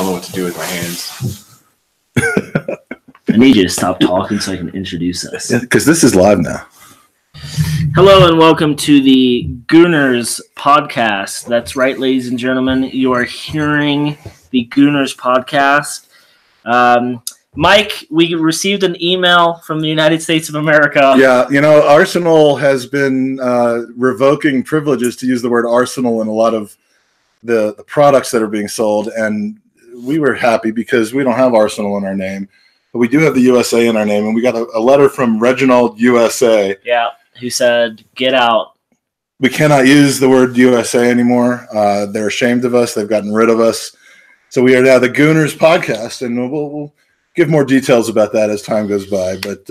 don't know what to do with my hands. I need you to stop talking so I can introduce us. Because this is live now. Hello and welcome to the Gooners Podcast. That's right, ladies and gentlemen. You are hearing the Gooners Podcast. Mike, we received an email from the United States of America. Yeah, you know, Arsenal has been revoking privileges to use the word arsenal in a lot of the products that are being sold, and we were happy because we don't have Arsenal in our name, but we do have the USA in our name, and we got a letter from Reginald USA. Yeah, who said, get out. We cannot use the word USA anymore. They're ashamed of us. They've gotten rid of us. So we are now the Gooners Podcast, and we'll give more details about that as time goes by. But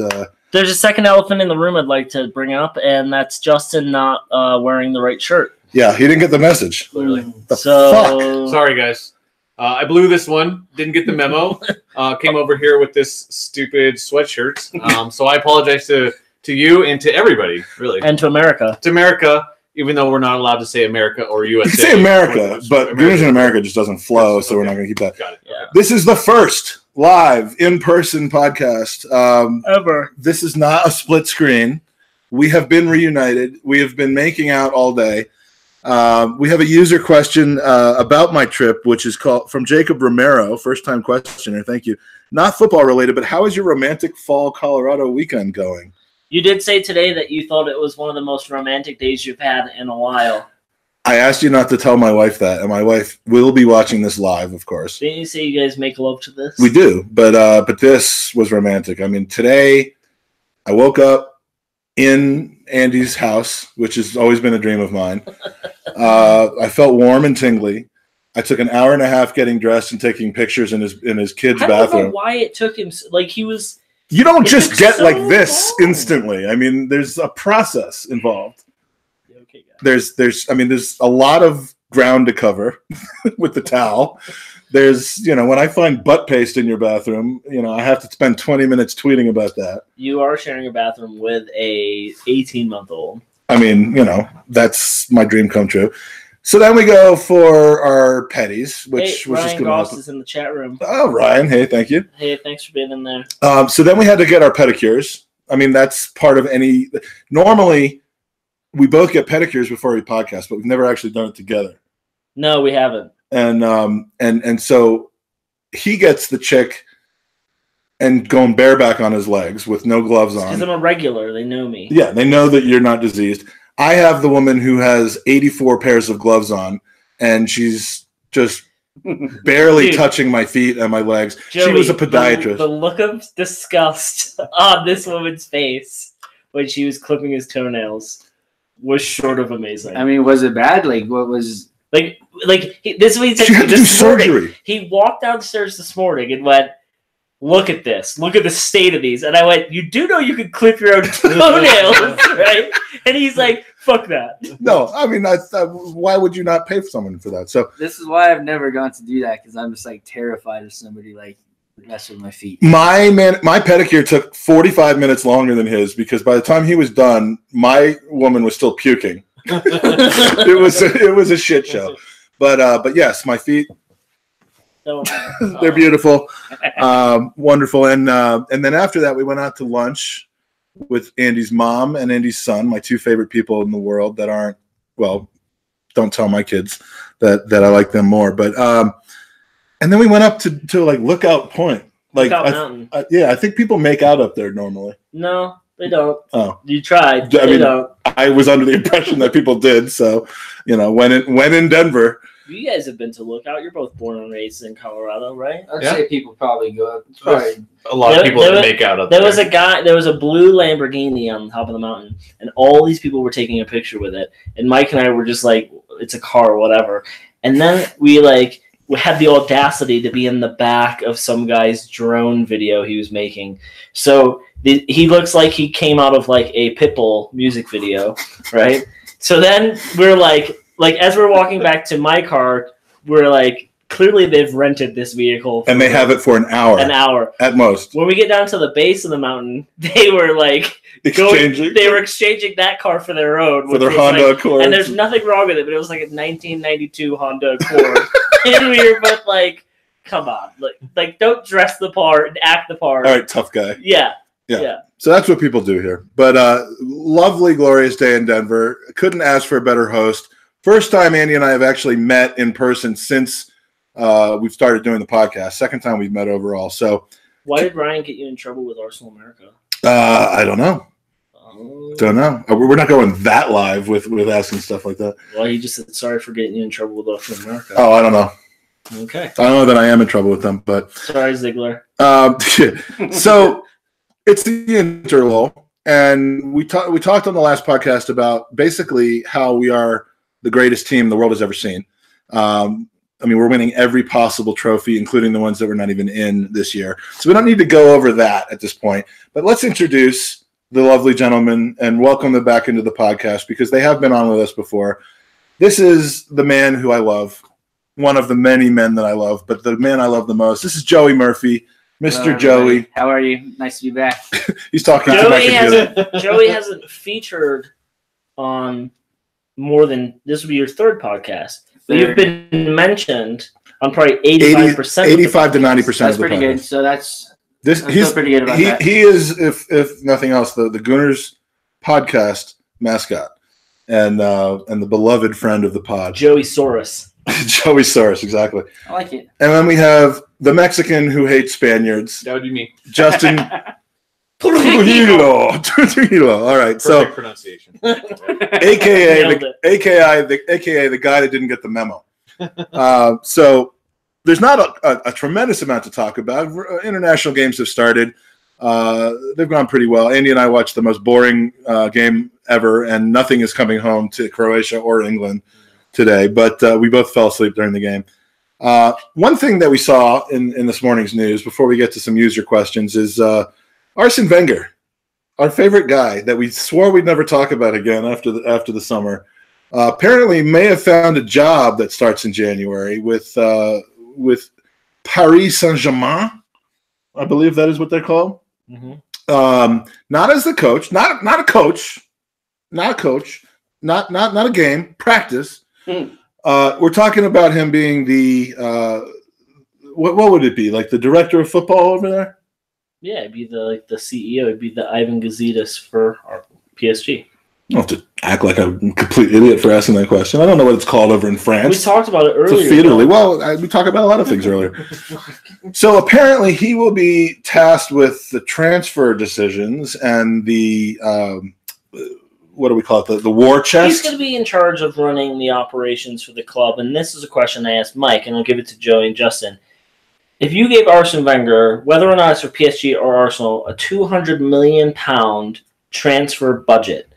there's a second elephant in the room I'd like to bring up, and that's Justin not wearing the right shirt. Yeah, he didn't get the message. Clearly. The fuck? Sorry, guys. I blew this one. Didn't get the memo. Came over here with this stupid sweatshirt. So I apologize to you and to everybody, really. And to America. To America, even though we're not allowed to say America or USA. You can say America, but Gooners in America just doesn't flow, so we're not going to keep that. Got it. Yeah. This is the first live in-person podcast. Ever. This is not a split screen. We have been reunited. We have been making out all day. We have a user question about my trip, which is called from Jacob Romero, first-time questioner. Thank you. Not football-related, but how is your romantic fall Colorado weekend going? You did say today that you thought it was one of the most romantic days you've had in a while. I asked you not to tell my wife that, and my wife will be watching this live, of course. Didn't you say you guys make love to this? We do, but this was romantic. I mean, today I woke up in Andy's house, which has always been a dream of mine. I felt warm and tingly. I took an hour and a half getting dressed and taking pictures in his kid's bathroom. I don't know why it took him. Like he was. You don't just get so like this instantly. I mean, there's a process involved. Okay, guys. There's a lot of ground to cover with the towel. There's, when I find butt paste in your bathroom, I have to spend 20 minutes tweeting about that. You are sharing a bathroom with a 18-month-old. I mean, that's my dream come true. So then we go for our petties, which was just Ryan Goss is in the chat room. Oh, Ryan. Hey, thank you. Hey, thanks for being in there. So then we had to get our pedicures. I mean, that's part of any. Normally, we both get pedicures before we podcast, but we've never actually done it together. No, we haven't. And so he gets the chick and going bareback on his legs with no gloves on. Because I'm a regular. They know me. Yeah, they know that you're not diseased. I have the woman who has 84 pairs of gloves on, and she's just barely touching my feet and my legs. Joey, she was a podiatrist. The look of disgust on this woman's face when she was clipping his toenails was short of amazing. I mean, was it bad? Like, what was... This is what he said. She had to do surgery. He walked downstairs this morning and went, look at this. Look at the state of these. And I went, you do know you can clip your own toenails, right? And he's like, fuck that. No, I mean, why would you not pay for someone for that? So this is why I've never gone to do that, because I'm just like terrified of somebody like messing with my feet. My pedicure took 45 minutes longer than his because by the time he was done, my woman was still puking. It was a shit show. But yes, my feet. They're beautiful, wonderful, and then after that we went out to lunch with Andy's mom and Andy's son, my two favorite people in the world that aren't, well, don't tell my kids that I like them more, but and then we went up to like Lookout Point, like Mountain. I think people make out up there normally. No, they don't. Oh, you tried. They don't. I was under the impression that people did, so when in Denver. You guys have been to Lookout. You're both born and raised in Colorado, right? I'd say people probably go up. Probably a lot of people that make out up there. There was a blue Lamborghini on top of the mountain, and all these people were taking a picture with it. And Mike and I were just like, it's a car or whatever. And then we had the audacity to be in the back of some guy's drone video he was making. So he looks like he came out of like a Pitbull music video, right? So then we're like as we're walking back to my car, we're like, clearly they've rented this vehicle. And they have it for an hour. An hour. At most. When we get down to the base of the mountain, they were like exchanging that car for their own. For their Honda Accord. And there's nothing wrong with it, but it was like a 1992 Honda Accord. And we were both like, come on, like don't dress the part and act the part. All right, tough guy. Yeah. So that's what people do here. But lovely, glorious day in Denver. Couldn't ask for a better host. First time Andy and I have actually met in person since we've started doing the podcast. Second time we've met overall. So why did Ryan get you in trouble with Arsenal America? I don't know. Don't know. We're not going that live with asking stuff like that. Well, he just said sorry for getting you in trouble with Arsenal America. Oh, I don't know. Okay. I don't know that I am in trouble with them, but sorry, Ziegler. So it's the Interlull, and we talked on the last podcast about basically how we are the greatest team the world has ever seen. I mean, we're winning every possible trophy, including the ones that we're not even in this year. So we don't need to go over that at this point. But let's introduce the lovely gentlemen and welcome them back into the podcast because they have been on with us before. This is the man who I love, one of the many men that I love, but the man I love the most. This is Joey Murphy, Mr. Hello, Joey. How are you? Nice to be back. He's talking to my computer. Joey hasn't featured on more than this will be your third podcast. But you've been mentioned on probably 85%. 85 to 90% of the podcast. That's pretty good. So that's he's pretty good about that. He is, if nothing else, the Gooners Podcast mascot and the beloved friend of the pod, Joey Soros. Joey Soros, exactly. I like it. And then we have the Mexican who hates Spaniards. That would be me. Justin Trujillo. All right. Perfect pronunciation. AKA the guy that didn't get the memo. So there's not a tremendous amount to talk about. International games have started. They've gone pretty well. Andy and I watched the most boring game ever, and nothing is coming home to Croatia or England today. But we both fell asleep during the game. One thing that we saw in this morning's news, before we get to some user questions, is Arsene Wenger, our favorite guy that we swore we'd never talk about again after the summer. Apparently may have found a job that starts in January with Paris Saint-Germain. I believe that is what they're called. Mm-hmm. Not as the coach, not a coach, not a game, practice. We're talking about him being the what would it be, like the director of football over there? Yeah, it'd be the CEO. It'd be the Ivan Gazidis for our PSG. I don't have to act like I'm a complete idiot for asking that question. I don't know what it's called over in France. We talked about it earlier. It's a feederly. Well, we talked about a lot of things earlier. So apparently he will be tasked with the transfer decisions and the what do we call it? The war chest. He's going to be in charge of running the operations for the club. And this is a question I asked Mike, and I'll give it to Joey and Justin. If you gave Arsene Wenger, whether or not it's for PSG or Arsenal, a £200 million transfer budget,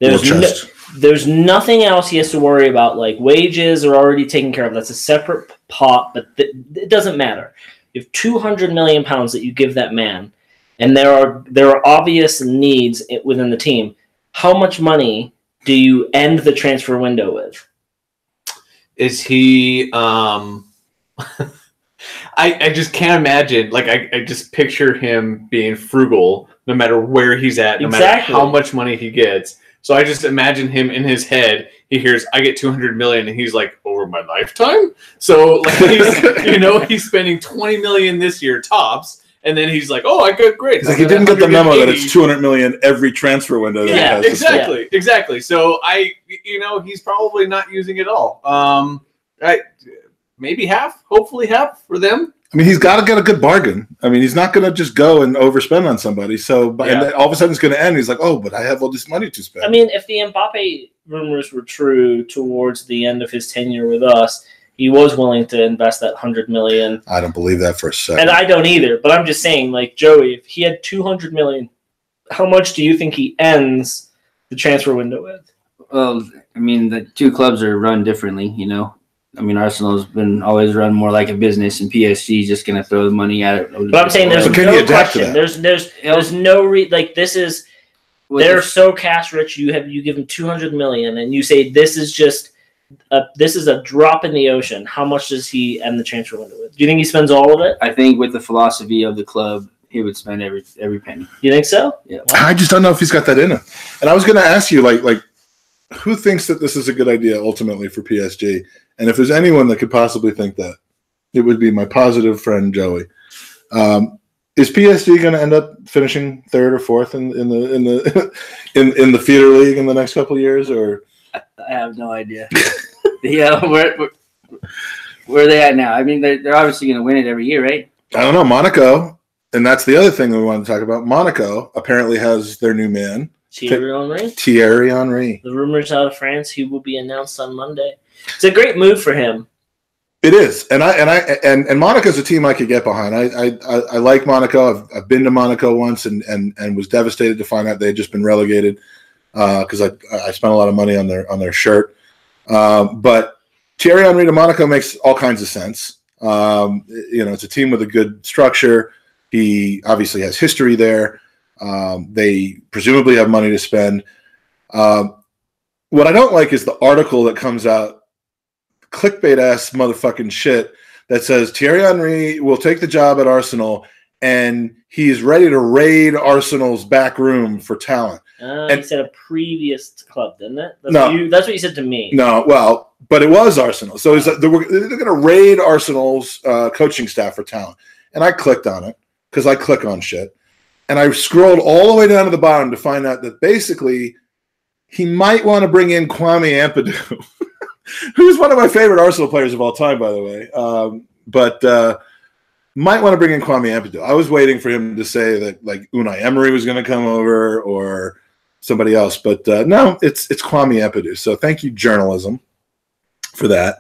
there's nothing else he has to worry about. Like wages are already taken care of. That's a separate pot, but it doesn't matter. You have £200 million that you give that man, and there are obvious needs within the team. How much money do you end the transfer window with? Is he? I just can't imagine. Like I just picture him being frugal, no matter where he's at, no matter how much money he gets. So I just imagine him in his head. He hears, "I get $200 million," and he's like, "Over my lifetime." So like he's spending $20 million this year tops, and then he's like, "Oh, I got great." He's like, he didn't get the memo that it's $200 million every transfer window. Yeah, exactly. So he's probably not using it all. Maybe half, hopefully half for them. I mean, he's got to get a good bargain. I mean, he's not going to just go and overspend on somebody. So, and then all of a sudden it's going to end. He's like, oh, but I have all this money to spend. I mean, if the Mbappe rumors were true towards the end of his tenure with us, he was willing to invest that $100 million. I don't believe that for a second. And I don't either. But I'm just saying, like, Joey, if he had $200 million, how much do you think he ends the transfer window with? Well, I mean, the two clubs are run differently, I mean, Arsenal's been always run more like a business, and PSG is just going to throw the money at it. But I'm saying there's no question. There's no this is they're so cash rich. You give them $200 million, and you say this is a drop in the ocean. How much does he end the transfer window with? Do you think he spends all of it? I think with the philosophy of the club, he would spend every penny. You think so? Yeah. I just don't know if he's got that in him. And I was going to ask you, like, who thinks that this is a good idea ultimately for PSG? And if there's anyone that could possibly think that. It would be my positive friend Joey. Is PSG going to end up finishing third or fourth in the feeder league in the next couple of years? Or I have no idea. Yeah, where are they at now? I mean, they're obviously going to win it every year, right? I don't know. Monaco, and that's the other thing that we want to talk about. Monaco apparently has their new man, Thierry Henry. The rumors out of France, he will be announced on Monday. It's a great move for him. It is, and Monaco's a team I could get behind. I like Monaco. I've been to Monaco once and was devastated to find out they had just been relegated because I spent a lot of money on their shirt. But Thierry Henry to Monaco makes all kinds of sense. It's a team with a good structure. He obviously has history there. They presumably have money to spend. What I don't like is the article that comes out, clickbait ass motherfucking shit, that says Thierry Henry will take the job at Arsenal and he's ready to raid Arsenal's back room for talent. He said a previous club, didn't it? That's what you said to me. No, well, but it was Arsenal. So they're going to raid Arsenal's coaching staff for talent. And I clicked on it because I click on shit. And I scrolled all the way down to the bottom to find out that basically he might want to bring in Kwame Ampadu, who's one of my favorite Arsenal players of all time, by the way. But might want to bring in Kwame Ampadu. I was waiting for him to say that like Unai Emery was going to come over or somebody else, but no, it's Kwame Ampadu. So thank you, journalism, for that.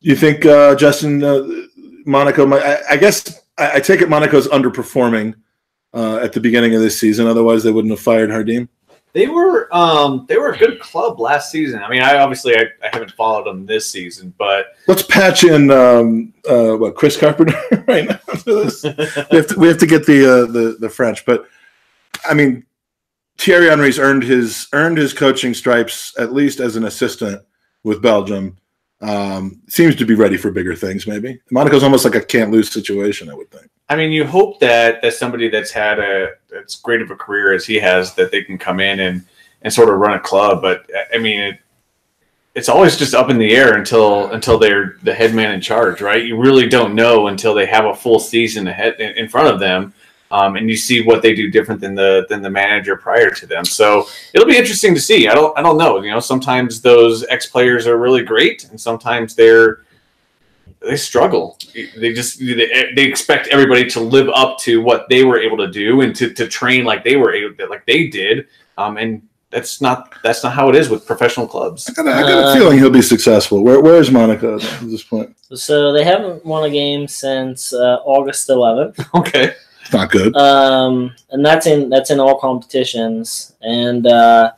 You think Justin, Monaco? I guess I take it Monaco's underperforming at the beginning of this season. Otherwise, they wouldn't have fired Jardim. They were a good club last season. I mean, I haven't followed them this season, but let's patch in Chris Carpenter right now to this. we have to get the French, but I mean, Thierry Henry's earned his coaching stripes at least as an assistant with Belgium. Seems to be ready for bigger things. Maybe Monaco's almost like a can't lose situation, I would think. I mean, you hope that somebody that's had as great of a career as he has, that they can come in and sort of run a club. But I mean, it's always just up in the air until they're the head man in charge, right? You really don't know until they have a full season ahead in front of them, and you see what they do different than the manager prior to them. So it'll be interesting to see. I don't know. You know, sometimes those ex-players are really great, and sometimes they struggle. They expect everybody to live up to what they were able to do and to train like they did. And that's not how it is with professional clubs. I got a feeling he'll be successful. Where's Monaco at this point? So they haven't won a game since August 11th. Okay, it's not good. And that's in all competitions. And I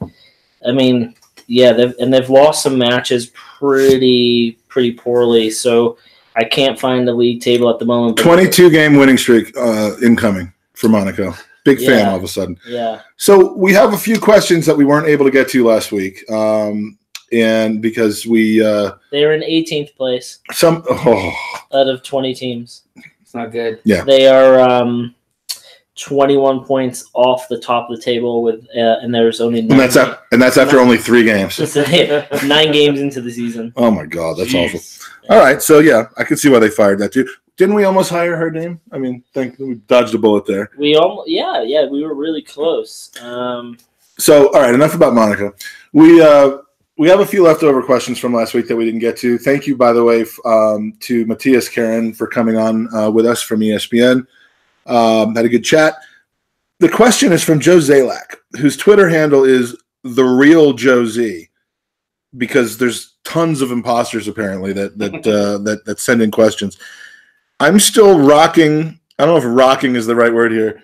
mean, yeah, they've lost some matches pretty poorly. So I can't find the league table at the moment. 22-game winning streak incoming for Monaco. Big fan all of a sudden. Yeah. So we have a few questions that we weren't able to get to last week, and because they were in 18th place. Out of 20 teams. It's not good. Yeah. They are 21 points off the top of the table and there's only 9 and that's after only 3 games. 9 games into the season. Oh my God, that's awful. All right, so yeah, I can see why they fired that too. Didn't we almost hire Jardim? I mean, we dodged a bullet there. We we were really close. So, all right, enough about Monaco. We have a few leftover questions from last week that we didn't get to. Thank you, by the way, to Matthias Karen for coming on with us from ESPN. Had a good chat. The question is from Joe Zalak, whose Twitter handle is the real Joe Z, because there's tons of imposters apparently that send in questions. I'm still rocking. I don't know if rocking is the right word here.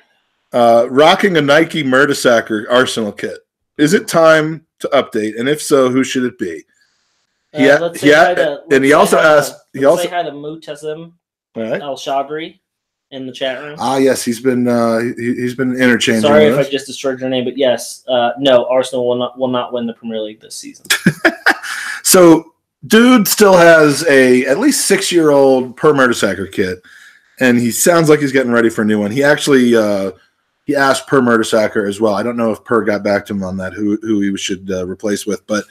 Rocking a Nike Mertesacker Arsenal kit. Is it time to update? And if so, who should it be? He also asked. He also say hi to Mutazim El Shadri in the chat room. Yes, he's been interchanging. Sorry if I just destroyed your name, but yes, no, Arsenal will not win the Premier League this season. So, dude still has at least 6-year-old Per Mertesacker kit, and he sounds like he's getting ready for a new one. He actually he asked Per Mertesacker as well. I don't know if Per got back to him on that, who he should replace with, but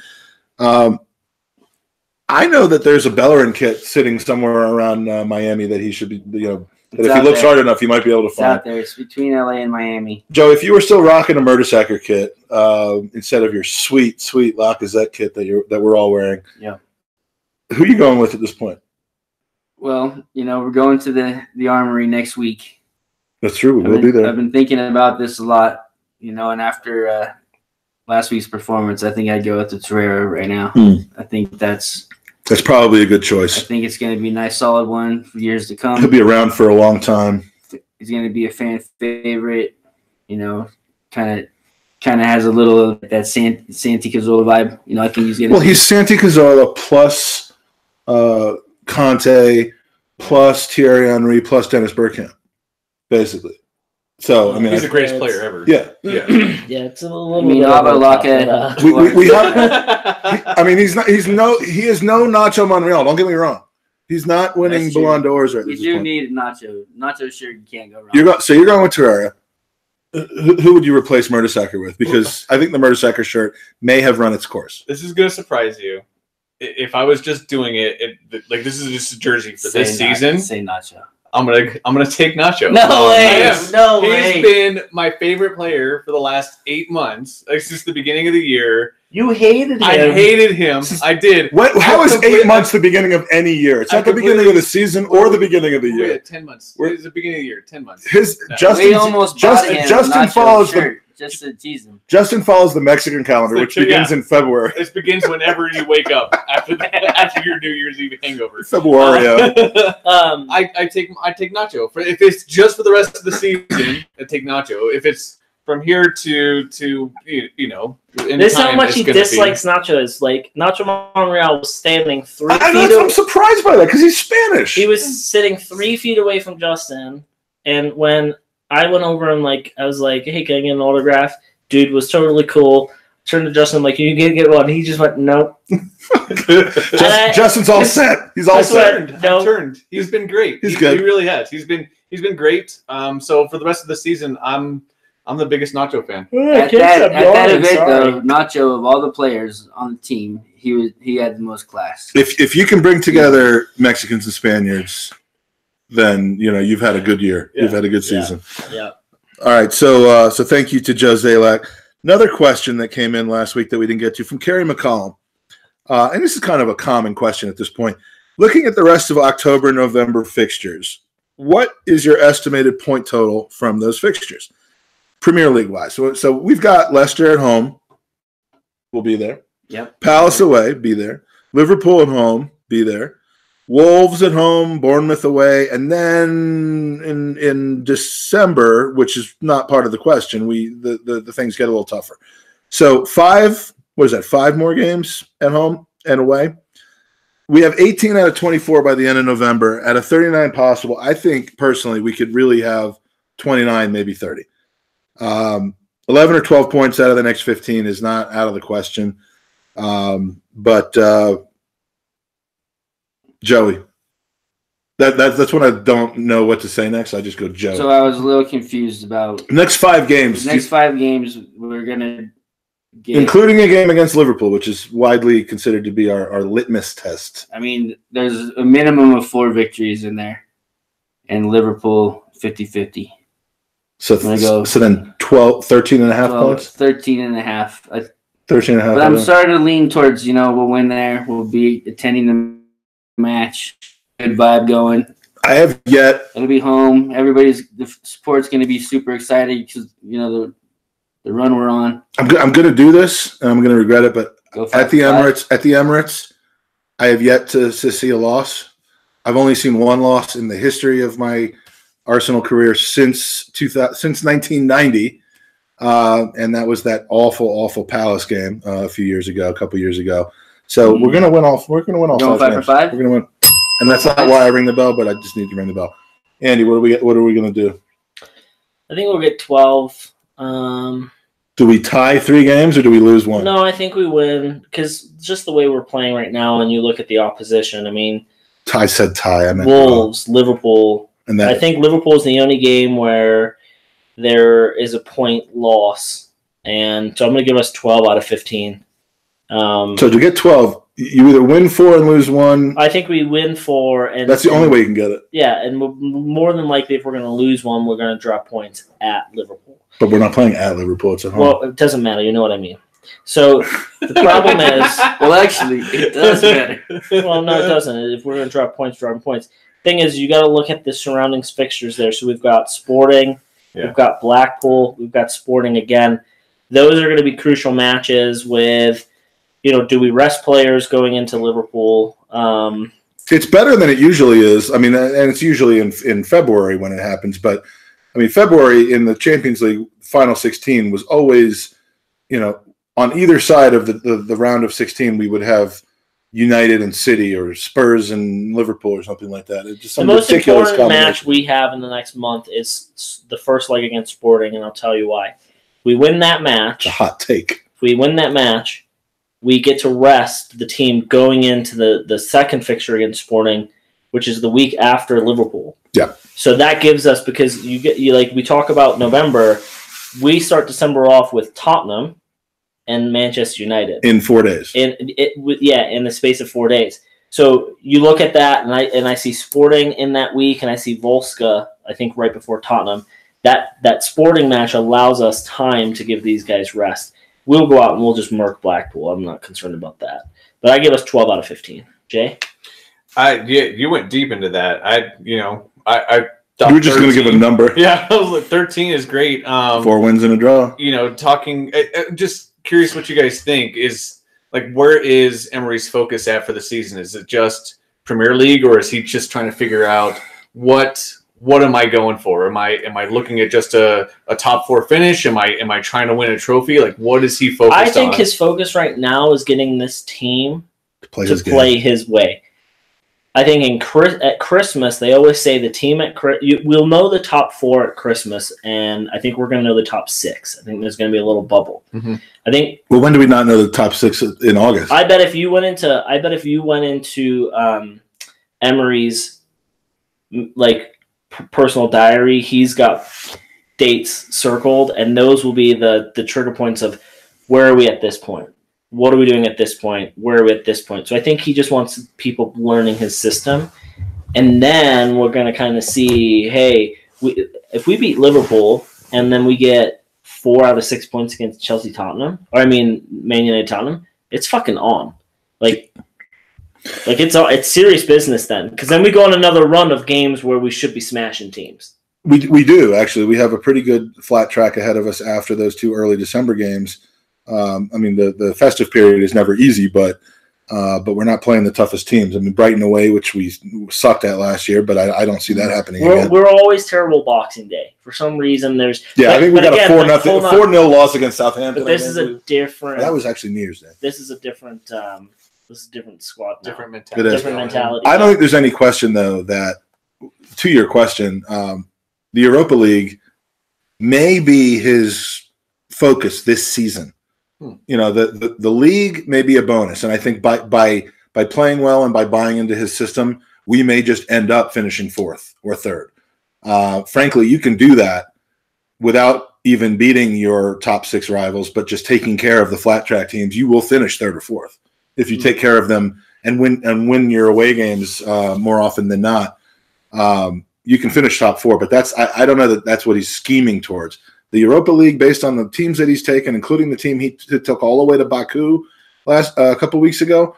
I know that there's a Bellerin kit sitting somewhere around Miami that he should be, that It's if he looks there. hard enough, he might be able to It's find. out there. It's between LA and Miami. Joe, if you were still rocking a Murdersacker kit instead of your sweet Lacazette kit that we're all wearing, yeah, who are you going with at this point? Well, we're going to the Armory next week. That's true. We'll be there. I've been thinking about this a lot, and after last week's performance, I think I'd go with the Torreira right now. I think that's probably a good I choice. think it's going to be a nice, solid one for years to come. He'll be around for a long time. He's going to be a fan favorite. Kind of has a little of that Santi Cazorla vibe. I think he's going to. Well, he's Santi Cazorla plus Conte plus Thierry Henry plus Dennis Bergkamp, basically. So I mean, he's the greatest player ever. Yeah. Yeah, it's a little. We have. I mean, he is no Nacho Monreal. Don't get me wrong. He's not winning Ballon d'Ors right now. We do need Nacho. Nacho, sure, you can't go wrong. You're going with Torreira. Who would you replace Murdersacker with? Because I think the Murdersacker shirt may have run its course. This is going to surprise you. If I was just doing it, like this is just a jersey for this season. Say Nacho. I'm gonna take Nacho. No way. No way. He's been my favorite player for the last 8 months. Like since the beginning of the year. You hated him. I hated him. I did. How is 8 months the beginning of any year? It's not the beginning of the season or the beginning of the year. Yeah, 10 months. It's the beginning of the year. 10 months. Justin follows just to tease him. Justin follows the Mexican calendar, which begins in February. This begins whenever you wake up after your New Year's Eve hangover. February. I take Nacho. If it's just for the rest of the season, I take Nacho. If it's from here to this is how much he dislikes Nacho. Is like Nacho Monreal was standing 3 feet away. I'm surprised by that because he's Spanish. He was sitting 3 feet away from Justin, and when I went over and I was like, "Hey, can I get an autograph?" Dude was totally cool. Turned to Justin, I'm like, "You can get one." He just went, "Nope." Justin's all set. He's all set. Turned. He's been great. He's good. He really has. He's been great. So for the rest of the season, I'm the biggest Nacho fan. At that event, though, Nacho, of all the players on the team, he had the most class. If you can bring together Mexicans and Spaniards, then you've had a good year. Yeah. You've had a good season. Yeah. All right. So thank you to Joe Zalak. Another question that came in last week that we didn't get to from Kerry McCollum, and this is kind of a common question at this point. Looking at the rest of October, November fixtures, what is your estimated point total from those fixtures? Premier League wise. So we've got Leicester at home. We'll be there. Yep. Palace away, be there. Liverpool at home, be there. Wolves at home, Bournemouth away, and then in December, which is not part of the question, the things get a little tougher. So 5 more games at home and away. We have 18 out of 24 by the end of November. Out of 39 possible, I think personally we could really have 29, maybe 30. 11 or 12 points out of the next 15 is not out of the question. But Joey, that's when I don't know what to say next. I just go Joey. So I was a little confused about next 5 games. The next 5 games we're gonna get, including a game against Liverpool, which is widely considered to be our litmus test. I mean, there's a minimum of 4 victories in there, and Liverpool 50-50. So then 13 and a half points? 13 and a half. 13 and a half. But I'm starting to lean towards, we'll win there. We'll be attending the match. Good vibe going. I have yet. It'll be home. The support's going to be super excited because, the run we're on. I'm going to do this, and I'm going to regret it, but at the Emirates, I have yet to see a loss. I've only seen one loss in the history of my Arsenal career since 1990, and that was that awful Palace game a couple years ago. So we're gonna win all. We're gonna win all 5 games. We're gonna win, and that's not why I ring the bell, but I just need to ring the bell. Andy, what are we gonna do? I think we'll get 12. Do we tie 3 games or do we lose 1? No, I think we win because just the way we're playing right now, and you look at the opposition. I mean, Ty said tie. I meant Wolves, Liverpool. And I think Liverpool is the only game where there is a point loss. And so I'm going to give us 12 out of 15. So to get 12, You either win 4 and lose 1. I think we win 4, and that's the only way you can get it. Yeah, and more than likely, if we're going to lose 1, we're going to drop points at Liverpool. But we're not playing at Liverpool; it's at home. Well, it doesn't matter. You know what I mean. So the problem is, well, actually, it does matter. Well, no, it doesn't. If we're going to drop points, dropping points. Thing is, you got to look at the surrounding fixtures there. So we've got Sporting, we've got Blackpool, we've got Sporting again. Those are going to be crucial matches with, do we rest players going into Liverpool? It's better than it usually is. I mean, and it's usually in February when it happens. But, I mean, February in the Champions League Final 16 was always, on either side of the round of 16, we would have United and City or Spurs and Liverpool or something like that. It's just some the most ridiculous important match we have in the next month is the first leg against Sporting, and I'll tell you why. We win that match. A hot take. If we win that match, we get to rest the team going into the second fixture against Sporting, which is the week after Liverpool. Yeah. So that gives us, because we talk about November, we start December off with Tottenham and Manchester United in 4 days. In the space of 4 days. So you look at that, and I see Sporting in that week, and I see Volska, I think, right before Tottenham. That Sporting match allows us time to give these guys rest. We'll go out and we'll just murk Blackpool. I'm not concerned about that. But I give us 12 out of 15. Jay? You went deep into that. I you were just going to give a number. Yeah, I was like, 13 is great. 4 wins and a draw. Talking just curious what you guys think is, like, where is Emery's focus at for the season? Is it just Premier League, or is he just trying to figure out what am I going for? Am I looking at just a top 4 finish? Am I trying to win a trophy? Like, what is he focused on? I think his focus right now is getting this team to play his way. I think at Christmas, they always say the team we'll know the top 4 at Christmas, and I think we're going to know the top 6. I think there's going to be a little bubble. Mm-hmm. I think. Well, when do we not know the top 6 in August? I bet if you went into Emery's personal diary, he's got dates circled, and those will be the trigger points of where are we at this point. What are we doing at this point? Where are we at this point? So I think he just wants people learning his system. And then we're going to kind of see, hey, if we beat Liverpool and then we get 4 out of 6 points against Man United Tottenham, it's fucking on. It's serious business then. Because then we go on another run of games where we should be smashing teams. We do, actually. We have a pretty good flat track ahead of us after those 2 early December games. The festive period is never easy, but we're not playing the toughest teams. I mean, Brighton away, which we sucked at last year, but I don't see that happening again. We're always terrible Boxing Day. For some reason, I think we got a 4-0 loss against Southampton. But this is a different. That was actually New Year's Day. This is a different. This is a different squad. Now. Different mentality. Different mentality. I don't think there's any question, though, that to your question, the Europa may be his focus this season. The league may be a bonus, and I think by playing well and by buying into his system, we may just end up finishing 4th or 3rd. Frankly, you can do that without even beating your top 6 rivals, but just taking care of the flat track teams. You will finish 3rd or 4th if you take care of them and win your away games more often than not. You can finish top 4, but I don't know that that's what he's scheming towards. The Europa League, based on the teams that he's taken, including the team he took all the way to Baku a couple weeks ago,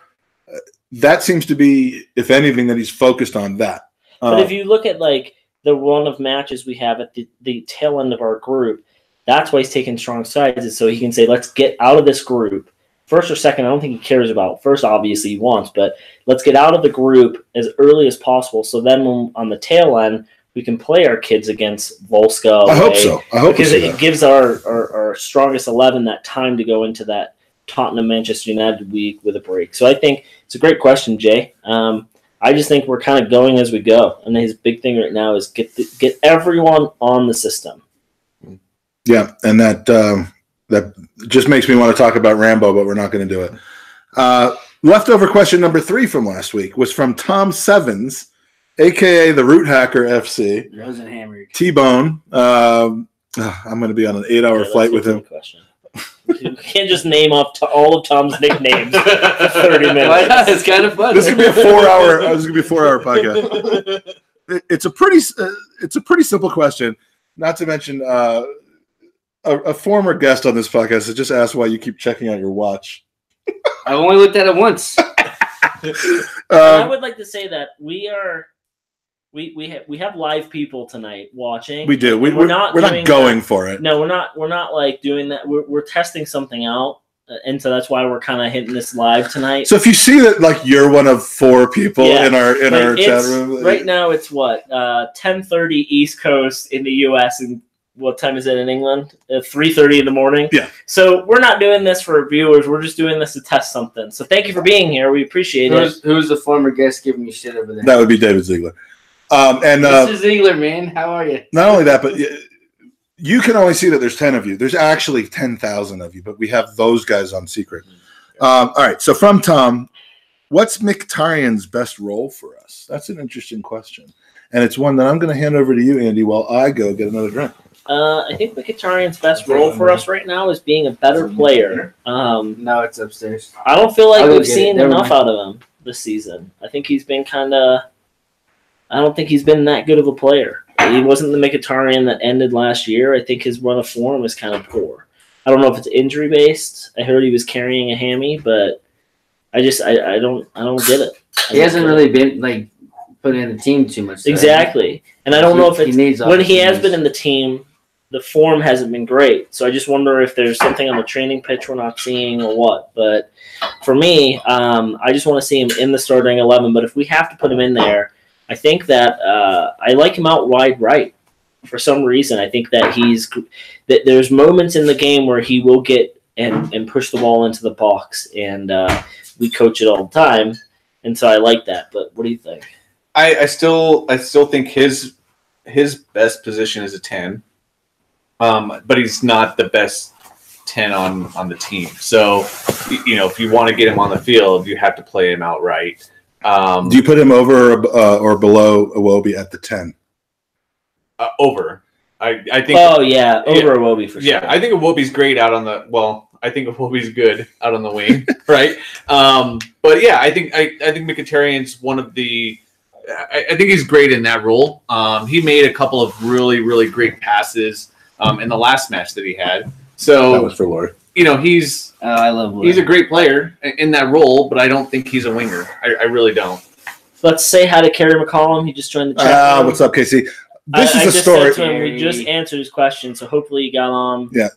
that seems to be, if anything, that he's focused on that. But if you look at the run of matches we have at the tail end of our group, that's why he's taking strong sides, is so he can say, let's get out of this group. First or second, I don't think he cares about. First, obviously, he wants, but let's get out of the group as early as possible. So then when, on the tail end, we can play our kids against Volska. I hope so. Because it gives our strongest 11 that time to go into that Tottenham Manchester United week with a break. So I think it's a great question, Jay. I just think we're kind of going as we go, and his big thing right now is get everyone on the system. Yeah, and that just makes me want to talk about Rambo, but we're not going to do it. Leftover question number 3 from last week was from Tom Sevens, a.k.a. the Root Hacker FC. Rosenhammer. T-Bone. I'm going to be on an 8-hour flight with him. You can't just name off all of Tom's nicknames for 30 minutes. Why not? It's kind of fun. This is gonna be a 4-hour. This is gonna be a 4-hour podcast. It's a pretty simple question. Not to mention, a former guest on this podcast has just asked why you keep checking out your watch. I've only looked at it once. I would like to say that we have live people tonight watching. We do. We're not going for it. No, we're not like doing that. We're testing something out, and so that's why we're kind of hitting this live tonight. So if you see that, like, you're one of 4 people in our chat room right now, it's what 10:30 East Coast in the U.S. and what time is it in England? 3:30 in the morning. Yeah. So we're not doing this for viewers. We're just doing this to test something. So thank you for being here. We appreciate it. Who's the former guest giving you shit over there? That would be David Ziegler. Mr. Ziegler, man, how are you? Not only that, but you can only see that there's 10 of you. There's actually 10,000 of you, but we have those guys on secret. All right. So from Tom, what's Mkhitaryan's best role for us? That's an interesting question, and it's one that I'm going to hand over to you, Andy, while I go get another drink. I think Mkhitaryan's best role for us right now is being a better player. No, it's upstairs. I don't feel like we've seen enough out of him this season. I think he's been I don't think he's been that good of a player. He wasn't the Mkhitaryan that ended last year. I think his run of form is kind of poor. I don't know if it's injury based. I heard he was carrying a hammy, but I don't get it. He hasn't really been like put in the team too much. Exactly, and I don't know if it's when he has been in the team. The form hasn't been great, so I just wonder if there's something on the training pitch we're not seeing or what. But for me, I just want to see him in the starting 11. But if we have to put him in there, I think that I like him out wide right for some reason. I think that there's moments in the game where he will get and push the ball into the box, and we coach it all the time, and so I like that. But what do you think? I still think his best position is a 10. But he's not the best 10 on the team. So, if you want to get him on the field, you have to play him outright. Do you put him over or below Iwobi at the 10? Over. I think. Oh yeah, over Iwobi for sure. Yeah, I think Iwobi's great out on the. Well, I think Iwobi's good out on the wing, right? But yeah, I think Mkhitaryan's one of the. I think he's great in that role. He made a couple of really, really great passes. In the last match that he had. So that was for Lord. He's I love Lord. He's a great player in that role, but I don't think he's a winger. I really don't. Let's say hi to Kerry McCollum. He just joined the chat room. What's up, Casey? This is a story. Said to him, we just answered his question, so hopefully he got on. Yeah.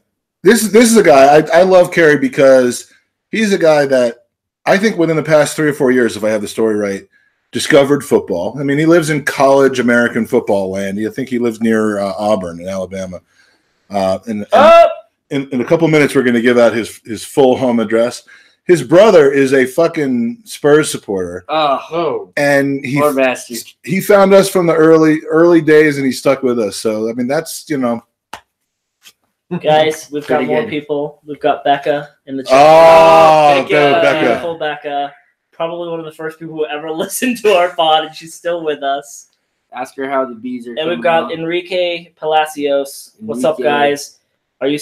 This is a guy. I love Kerry because he's a guy that I think within the past 3 or 4 years, if I have the story right, discovered football. I mean, he lives in college American football land. I think he lives near Auburn in Alabama. In a couple of minutes, we're going to give out his full home address. His brother is a fucking Spurs supporter. Oh, and he found us from the early days, and he stuck with us. So I mean, that's Guys, we've got more people. We've got Becca in the chat. Oh, Beautiful Becca. Probably one of the first people who ever listened to our pod, and she's still with us. Ask her how the bees are. And we've got Enrique Palacios. What's up, guys? Are you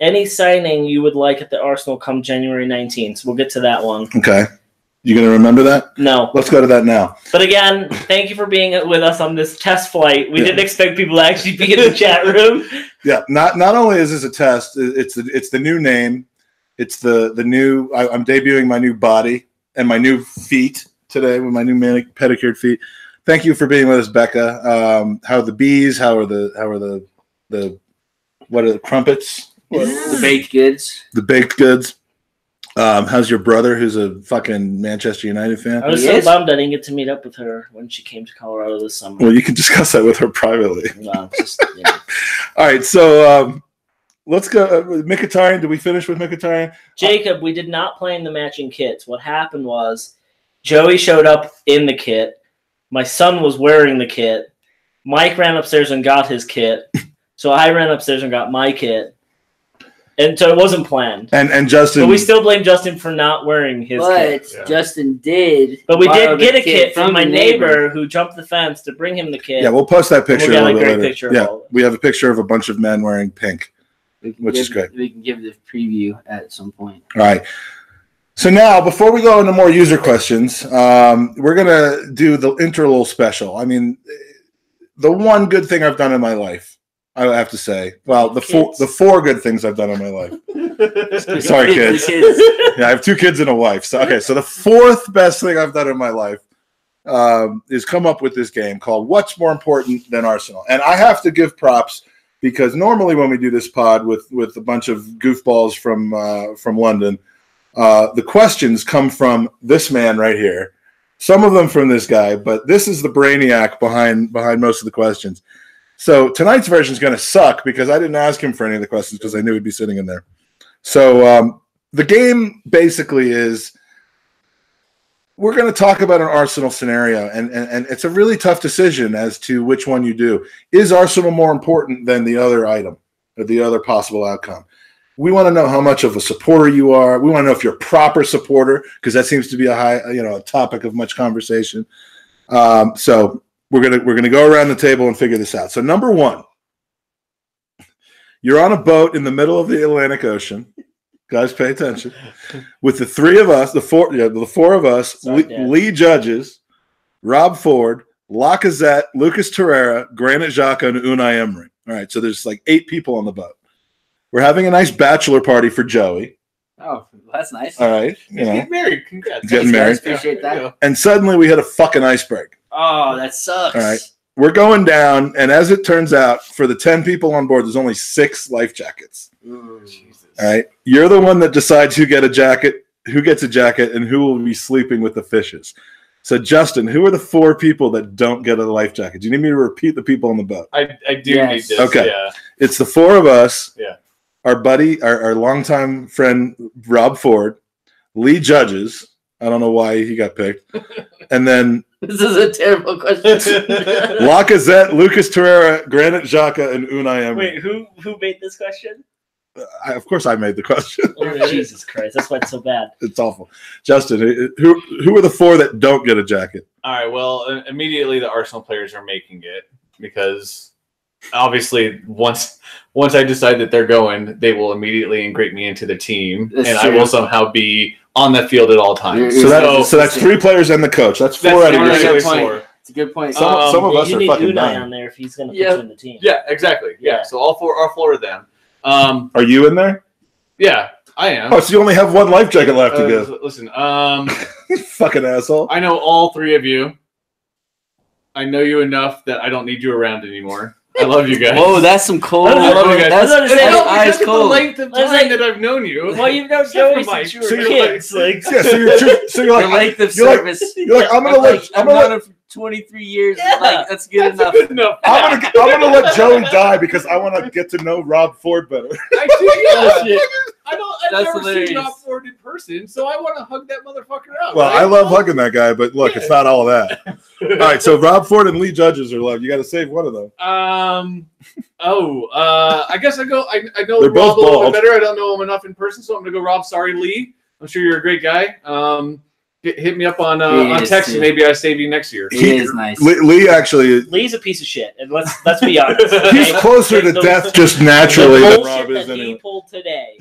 any signing you would like at the Arsenal come January 19th? So we'll get to that one. Okay. You going to remember that? No. Let's go to that now. But again, thank you for being with us on this test flight. We didn't expect people to actually be in the chat room. Yeah. Not only is this a test, it's the new name. It's the new. I'm debuting my new body and my new feet today with my new pedicured feet. Thank you for being with us, Becca. How are the bees? How are the what are the crumpets? The baked goods. The baked goods. How's your brother, who's a fucking Manchester United fan? I was so bummed I didn't get to meet up with her when she came to Colorado this summer. Well, you can discuss that with her privately. Well, All right, so let's go. Mkhitaryan, did we finish with Mkhitaryan? Jacob, we did not play in the matching kits. What happened was Joey showed up in the kit. My son was wearing the kit. Mike ran upstairs and got his kit. So I ran upstairs and got my kit. And so it wasn't planned. And Justin. But we still blame Justin for not wearing his kit. But Justin did. But we did get a kit from my neighbor who jumped the fence to bring him the kit. Yeah, we'll post that picture. We'll get a great picture. Yeah, we have a picture of a bunch of men wearing pink. which is great. We can give the preview at some point. All right. So now, before we go into more user questions, we're going to do the Interlull special. I mean, the one good thing I've done in my life, I have to say. Well, the four good things I've done in my life. Sorry, kids. Yeah, I have 2 kids and a wife. So the fourth best thing I've done in my life is come up with this game called What's More Important Than Arsenal? And I have to give props because normally when we do this pod with a bunch of goofballs from London, the questions come from this man right here. Some of them from this guy, but this is the brainiac behind most of the questions. So tonight's version is going to suck because I didn't ask him for any of the questions because I knew he'd be sitting in there. So the game basically is we're going to talk about an Arsenal scenario, and it's a really tough decision as to which one you do. Is Arsenal more important than the other item or the other possible outcome? We want to know how much of a supporter you are. We want to know if you're a proper supporter, because that seems to be a topic of much conversation. So we're gonna go around the table and figure this out. So number 1, you're on a boat in the middle of the Atlantic Ocean. Guys, pay attention. With the 3 of us, the four of us, Lee Judges, Rob Ford, Lacazette, Lucas Torreira, Granit Xhaka, and Unai Emery. All right, so there's like 8 people on the boat. We're having a nice bachelor party for Joey. Oh, that's nice. All right. He's getting married. Congrats. Getting married. Appreciate that. And suddenly we hit a fucking iceberg. Oh, that sucks. All right. We're going down, and as it turns out, for the 10 people on board, there's only 6 life jackets. Ooh, Jesus. All right. You're the one that decides who gets a jacket, and who will be sleeping with the fishes. So, Justin, who are the 4 people that don't get a life jacket? Do you need me to repeat the people on the boat? I do need this. Okay. Yeah. It's the 4 of us. Yeah. Our buddy, our longtime friend, Rob Ford, Lee Judges. I don't know why he got picked. And then this is a terrible question. Lacazette, Lucas Torreira, Granit Xhaka, and Unai Emery. Wait, who made this question? Of course I made the question. Oh, Jesus Christ. That's why it's so bad. It's awful. Justin, who are the 4 that don't get a jacket? All right, well, immediately the Arsenal players are making it because obviously once I decide that they're going, they will immediately integrate me into the team, and I will somehow be on the field at all times. So that's 3 players and the coach. That's 4 out of your 6. It's a good point. Some of us are fucking Unai on there if he's going to put you in the team. Yeah, exactly. Yeah. So all 4 of them. Are you in there? Yeah, I am. Oh, so you only have 1 life jacket left to give. Listen, fucking asshole. I know all 3 of you. I know you enough that I don't need you around anymore. I love you guys. Whoa, that's some cold. I love you guys. That's ice cold. The length of time that I've known you. Well, you've known Joey since you were kids. So you're like, the length of service. You're like, I'm gonna let 23 years. Yeah. Like, that's good enough. Good enough. I'm gonna let Joey die because I want to get to know Rob Ford better. I've never seen Rob Ford in person, so I want to hug that motherfucker up. Well, right? I love hugging that guy, but look, it's not all of that. All right, so Rob Ford and Lee Judges are left. You got to save one of them. I guess I go. I know They're Rob both a little bald. bit better. I don't know him enough in person, so I'm gonna go Rob. Sorry, Lee. I'm sure you're a great guy. Hit me up on text, and maybe I save you next year. He is nice. Lee actually. Lee's a piece of shit, and let's be honest. He's closer to death just naturally than Rob is. That he pulled today.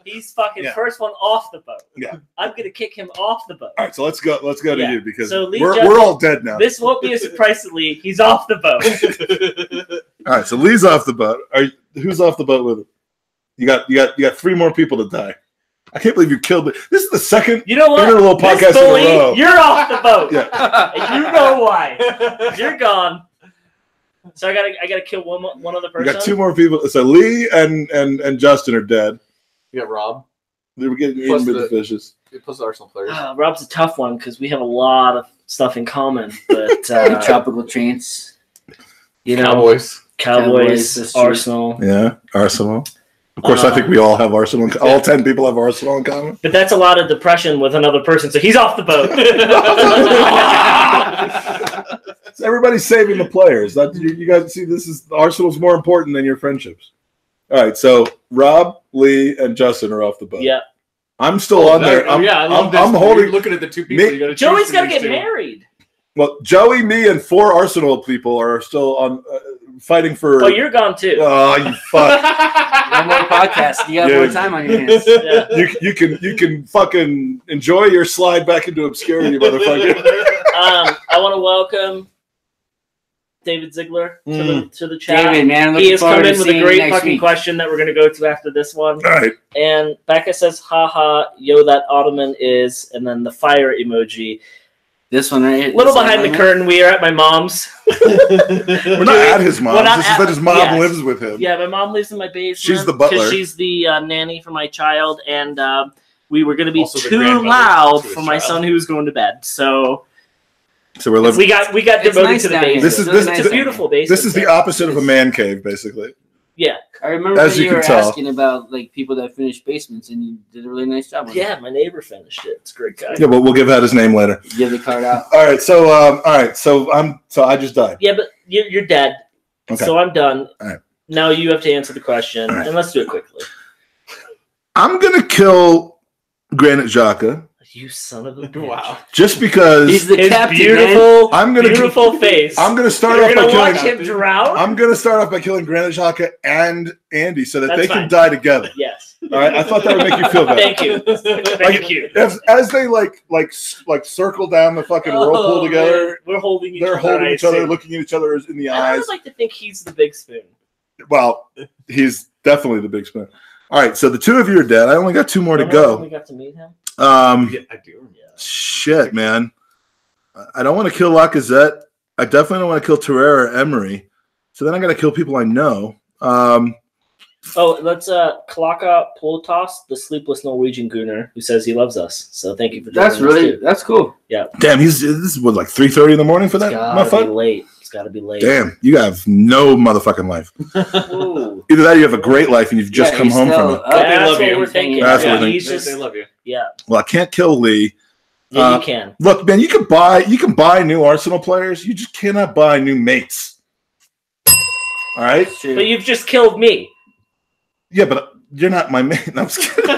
He's fucking first one off the boat. Yeah, I'm gonna kick him off the boat. All right, so let's go to you because Lee we're all dead now. This won't be a surprise to Lee. He's off the boat. All right, so Lee's off the boat. Who's off the boat with him? You got 3 more people to die. I can't believe you killed it. This is the second Interlull podcast in a row. You're off the boat. Yeah. And you know why. You're gone. So I gotta kill one other person. You got 2 more people. So Lee and Justin are dead. You got Rob. They were getting eaten by the fishes. Plus the Arsenal players. Rob's a tough one because we have a lot of stuff in common. But tropical trance. Cowboys, Arsenal. Yeah, Arsenal. Of course, I think we all have Arsenal. All 10 people have Arsenal in common. But that's a lot of depression with another person, so he's off the boat. So everybody's saving the players. You guys see, Arsenal's more important than your friendships. All right, so Rob, Lee, and Justin are off the boat. Yeah. I'm still on there. I'm holding. You're looking at the 2 people. Joey's got to get married. Well, Joey, me, and 4 Arsenal people are still on. fighting for. Oh, you're gone too. Oh, you fuck! One more podcast. You got more time on your hands. Yeah. You can fucking enjoy your slide back into obscurity, motherfucker. I want to welcome David Ziegler to the chat. David, man, he has come in with a great fucking question that we're going to go to after this one. All right. And Becca says, haha, yo, that Ottoman is, and then the fire emoji. This one right here. Little behind the curtain, we are at my mom's. We're not at his mom's. This is that his mom lives with him. Yeah, my mom lives in my basement. She's the butler. Because she's the nanny for my child, and we were going to be too loud for my son who was going to bed. So we're living. We got devoted to the basement. This is a beautiful basement. This is the opposite of a man cave, basically. Yeah. I remember when you were asking about like people that finish basements, and you did a really nice job on that. My neighbor finished it. It's a great guy. Yeah, but we'll give out his name later. Give the card out. All right, so I just died. Yeah, but you're dead. Okay. So I'm done. All right. Now you have to answer the question, and let's do it quickly. I'm gonna kill Granite Xhaka. You son of a bitch. Wow. Just because he's the captain, beautiful, I'm gonna beautiful face. I'm gonna start off by killing him drown. I'm gonna start off by killing Granite Xhaka and Andy so that That's they fine. can die together. Yes. All right. I thought that would make you feel better. Thank you. Thank you. As they like circle down the fucking whirlpool together, we're holding each other. They're holding each other, looking at each other in the eyes. I would like to think he's the big spoon. Well, he's definitely the big spoon. All right, so the two of you are dead. I only got two more to go. We got to meet him. Yeah, I do. Yeah. Shit, man. I don't want to kill Lacazette. I definitely don't want to kill Torreira or Emery. So then I got to kill people I know. Let's Klaka Plotas, the sleepless Norwegian Gooner, who says he loves us. So thank you for joining us. That's cool. Yeah. Damn, this is what, like 3:30 in the morning for that motherfucker? It's gotta be late. Damn, you have no motherfucking life. Either that or you have a great life and you've just come home from it. That's what we're thinking. That's what we're thinking. They love you. Yeah. Well, I can't kill Lee. Yeah, you can. Look, man, you can buy new Arsenal players. You just cannot buy new mates. All right? But you've just killed me. Yeah, but you're not my mate. No, I'm just kidding.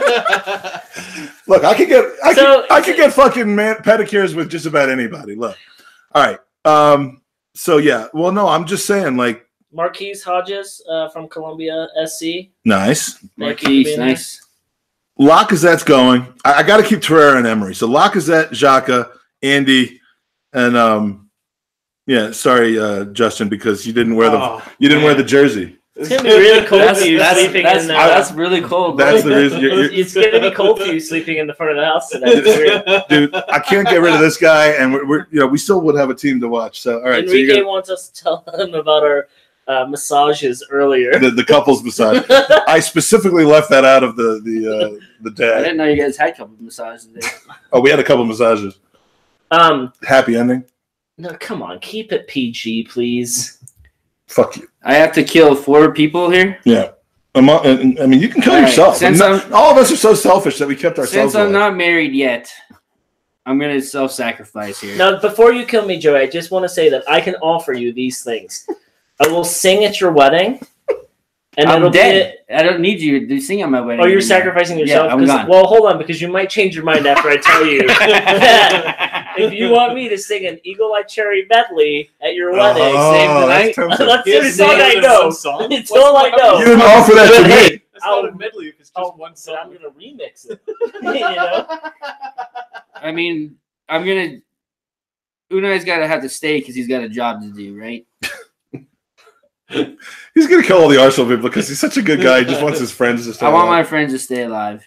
Look, I could get fucking pedicures with just about anybody. Look. All right. So yeah. Well, no, I'm just saying, like, Marquise Hodges from Columbia SC. Nice. Marquise, nice. Lacazette's going. I got to keep Torreira and Emery. So Lacazette, Xhaka, Andy, and Justin, because you didn't wear wear the jersey. It's gonna be really cold for you sleeping in. That's really cold. That's the reason. It's gonna be cold for you sleeping in the front of the house today. Dude, I can't get rid of this guy, and we still would have a team to watch. So all right. Enrique wants us to tell him about our massages earlier. The couples massage. I specifically left that out of the day. I didn't know you guys had a couple massages today. Oh, we had a couple massages. Happy ending. No, come on, keep it PG, please. Fuck you. I have to kill 4 people here? Yeah. I mean, you can kill yourself. All of us are so selfish that we kept ourselves Since I'm not married yet, I'm going to self-sacrifice here. Now, before you kill me, Joey, I just want to say that I can offer you these things. I will sing at your wedding. And I'm dead. I don't need you to sing at my wedding. Oh, you're sacrificing yourself? Yeah, I'm gone. Well, hold on, because you might change your mind after I tell you that if you want me to sing an Eagle Eye Cherry medley at your wedding, same tonight, it's all I know. It's all I know. You didn't offer that to me. It's not a medley if it's just one song. I'm going to remix it. You know? I mean, Unai's got to have to stay because he's got a job to do, right? He's gonna kill all the Arsenal people because he's such a good guy. He just wants his friends to stay alive. I want my friends to stay alive.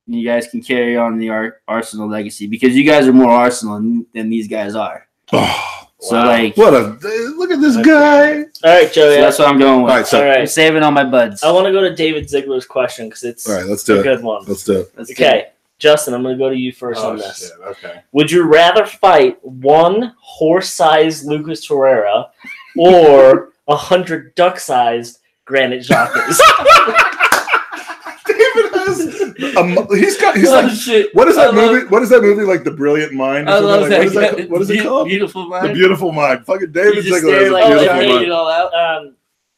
You guys can carry on the Arsenal legacy because you guys are more Arsenal than these guys are. Oh, so wow. like, look at this guy. All right, Joey. So that's what I'm going with. All right, so I'm saving all my buds. I want to go to David Ziegler's question because it's all right. Let's do a good one. Let's do it. Okay, Justin, I'm going to go to you first on this. Shit. Okay. Would you rather fight one horse-sized Lucas Torreira or 100 duck-sized Granite Xhakas? David has. He's like. Shit. What is that movie? What is that movie? Like The Brilliant Mind? Or I love like, that. What is it called? Beautiful Mind. The Beautiful Mind. Fucking David Ziegler has a like, beautiful laid mind. it all out.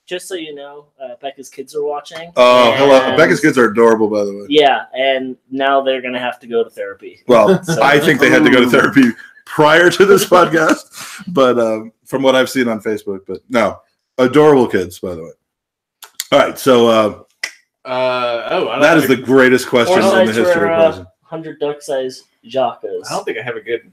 Just so you know, Becca's kids are watching. Oh, hello. Becca's kids are adorable, by the way. Yeah, and now they're going to have to go to therapy. Well, I think they had to go to therapy prior to this podcast, but from what I've seen on Facebook, but no. Adorable kids, by the way. All right, so that is the greatest question in the history of closing. 100 duck-sized jockeys. I don't think I have a good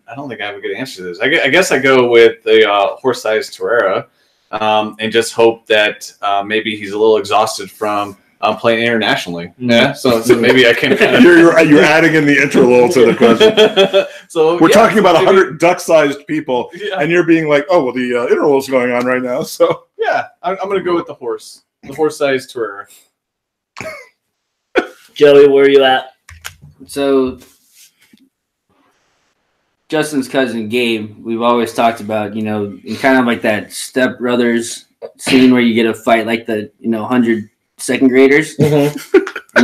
answer to this. I guess I go with the horse-sized Torreira, and just hope that maybe he's a little exhausted from playing internationally. Yeah, so maybe I can. You're adding in the interlull to the question. So we're talking about 100 duck-sized people, and you're being like, "Oh, well, the interlull's going on right now." So yeah, I'm going to go with the horse-sized Torreira. Joey, where are you at? So Justin's cousin Gabe, we've always talked about, in kind of like that Step Brothers scene where you get a fight like the 100 second graders, and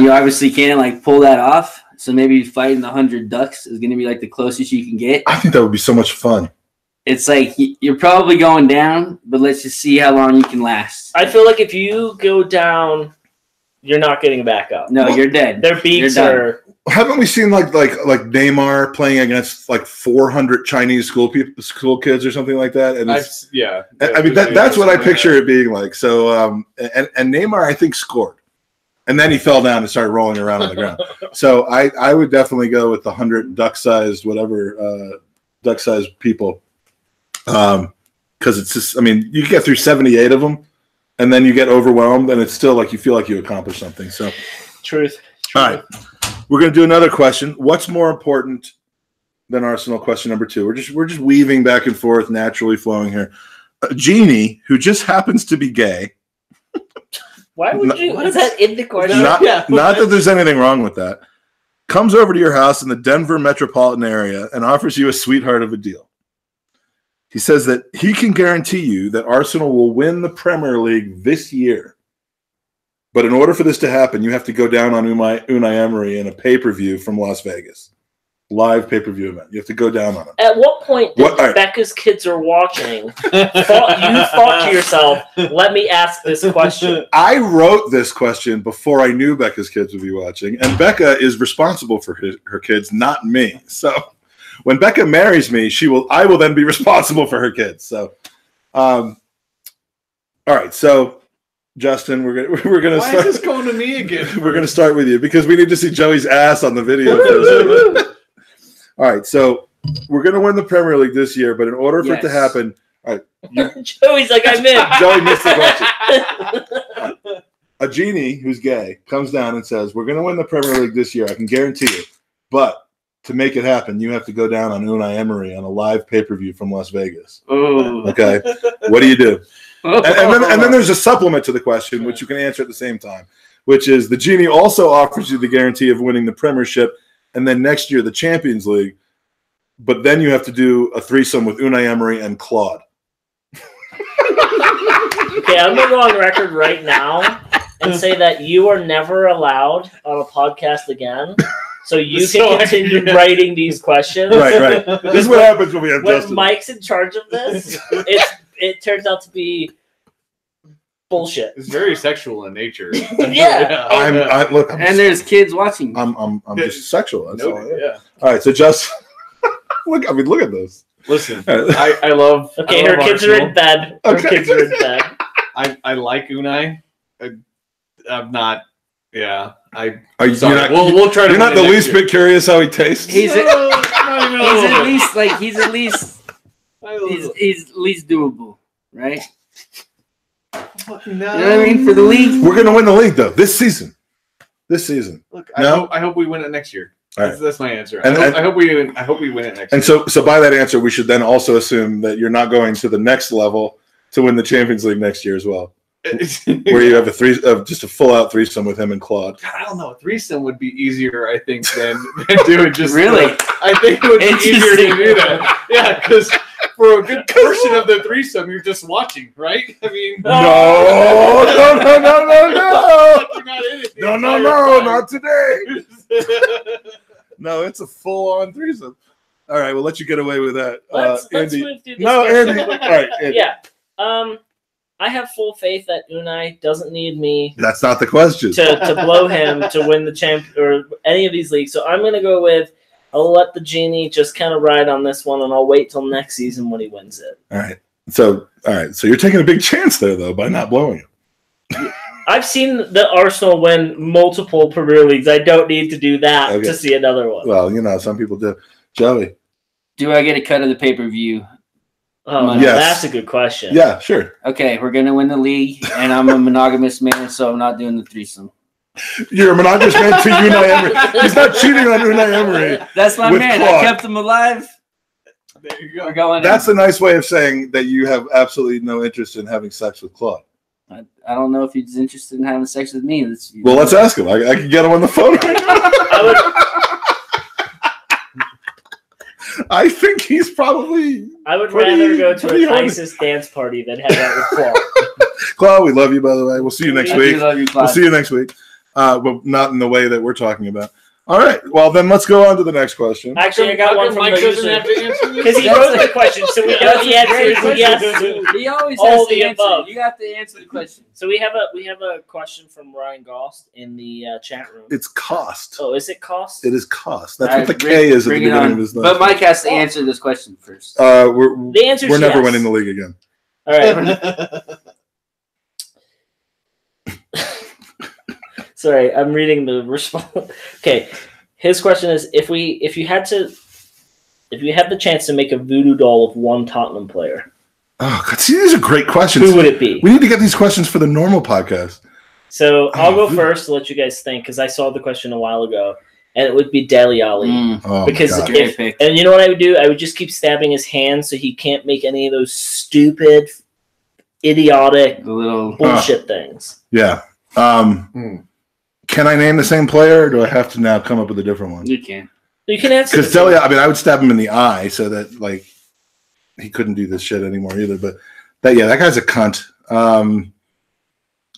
you obviously can't like pull that off. So maybe fighting the 100 ducks is going to be like the closest you can get. I think that would be so much fun. It's like you're probably going down, but let's just see how long you can last. I feel like if you go down, you're not getting back up. No, you're dead. Their beaks are. Haven't we seen like Neymar playing against like 400 Chinese school kids or something like that? And I mean that's what I picture it being like. So and Neymar I think scored, and then he fell down and started rolling around on the ground. So I would definitely go with the 100 duck-sized people, because it's just, I mean, you get through 78 of them, and then you get overwhelmed, and it's still like you feel like you accomplished something. So Truth. All right. We're going to do another question. What's more important than Arsenal? Question number 2. We're just weaving back and forth, naturally flowing here. Jeannie, who just happens to be gay. Why would you? Was that in the question? Not that there's anything wrong with that. Comes over to your house in the Denver metropolitan area and offers you a sweetheart of a deal. He says that he can guarantee you that Arsenal will win the Premier League this year. But in order for this to happen, you have to go down on Unai Emery in a pay-per-view from Las Vegas. Live pay-per-view event. You have to go down on it. At what point did Becca's kids are watching, you thought to yourself, let me ask this question? I wrote this question before I knew Becca's kids would be watching. And Becca is responsible for her kids, not me. So when Becca marries me, I will then be responsible for her kids. So, all right. So, Justin, we're gonna Why start. Is this going to me again? We're gonna start with you because we need to see Joey's ass on the video. All right, so we're gonna win the Premier League this year, but in order for it to happen, all right. Joey's like, I'm in. Joey missed the question. A genie who's gay comes down and says, "We're gonna win the Premier League this year. I can guarantee you, but to make it happen, you have to go down on Unai Emery on a live pay-per-view from Las Vegas." Ooh. Okay, what do you do? And then there's a supplement to the question, which you can answer at the same time, which is the genie also offers you the guarantee of winning the Premiership and then next year the Champions League, but then you have to do a threesome with Unai Emery and Claude. Okay, I'm going to go on record right now and say that you are never allowed on a podcast again. So you can continue writing these questions. Right. This is what happens when we have Justin. When Mike's in charge of this, it turns out to be bullshit. It's very sexual in nature. Yeah. Look, and there's kids watching. I'm just sexual. That's all. Yeah. All right. So Justin, look at this. Listen, I love. Okay, I love her kids Arsenal. are in bed. Her kids are in bed. I like Unai. I'm not. Yeah. We'll try to. You're not the least bit curious how he tastes. He's at least doable, right? No. You know what I mean? For the league, we're gonna win the league though this season. Look, I hope we win it next year. Right. That's my answer. I hope we win it next year. And so by that answer, we should then also assume that you're not going to the next level to win the Champions League next year as well. Where you have just a full out threesome with him and Claude. God, I don't know. A threesome would be easier, I think, than doing just really. I think it would be easier to do that. Yeah, because for a good portion of the threesome, you're just watching, right? I mean, no, not today. No, it's a full on threesome. All right, we'll let you get away with that, Let's Andy. move through this Andy. All right, Andy. Yeah. I have full faith that Unai doesn't need me. That's not the question. To blow him to win the champ or any of these leagues. So I'm going to go with I'll let the genie just kind of ride on this one, and I'll wait till next season when he wins it. All right. So, all right. So you're taking a big chance there, though, by not blowing it. I've seen the Arsenal win multiple Premier Leagues. I don't need to do that to see another one. Well, some people do. Joey. Do I get a cut of the pay-per-view? Oh, yes. That's a good question. Yeah, sure. Okay, we're going to win the league, and I'm a monogamous man, so I'm not doing the threesome. You're a monogamous man to Unai Emery. He's not cheating on Unai Emery. That's my man. Claude. I kept him alive. There you go. We're going That's a nice way of saying that you have absolutely no interest in having sex with Claude. I don't know if he's interested in having sex with me. Well, let's ask him. I can get him on the phone right now. I think he's probably. I would rather go to a ISIS dance party than hang out with Claude. Claude, we love you, by the way. We'll see you next week. Love you, we'll see you next week. But not in the way that we're talking about. All right. Well, then let's go on to the next question. Actually, I got one from Mike doesn't have to answer because he wrote the question, so we know the answer is yes. He always all has the to answer. above. You have to answer the question. So we have a question from Ryan Gost in the chat room. It's cost. Oh, is it cost? It is cost. That's what the K is at the beginning of his name. But Mike has to answer this question first. We're never winning the league again. All right. Sorry, I'm reading the response. Okay, his question is: if you had the chance to make a voodoo doll of one Tottenham player, oh God, see, these are great questions. Who would it be? We need to get these questions for the normal podcast. So I'll go first to let you guys think because I saw the question a while ago, and it would be Dele Alli because and you know what I would do? I would just keep stabbing his hand so he can't make any of those stupid, idiotic, little bullshit things. Yeah. Can I name the same player, or do I have to now come up with a different one? You can. You can answer. Because Dele, I would stab him in the eye so that he couldn't do this shit anymore either. But that guy's a cunt.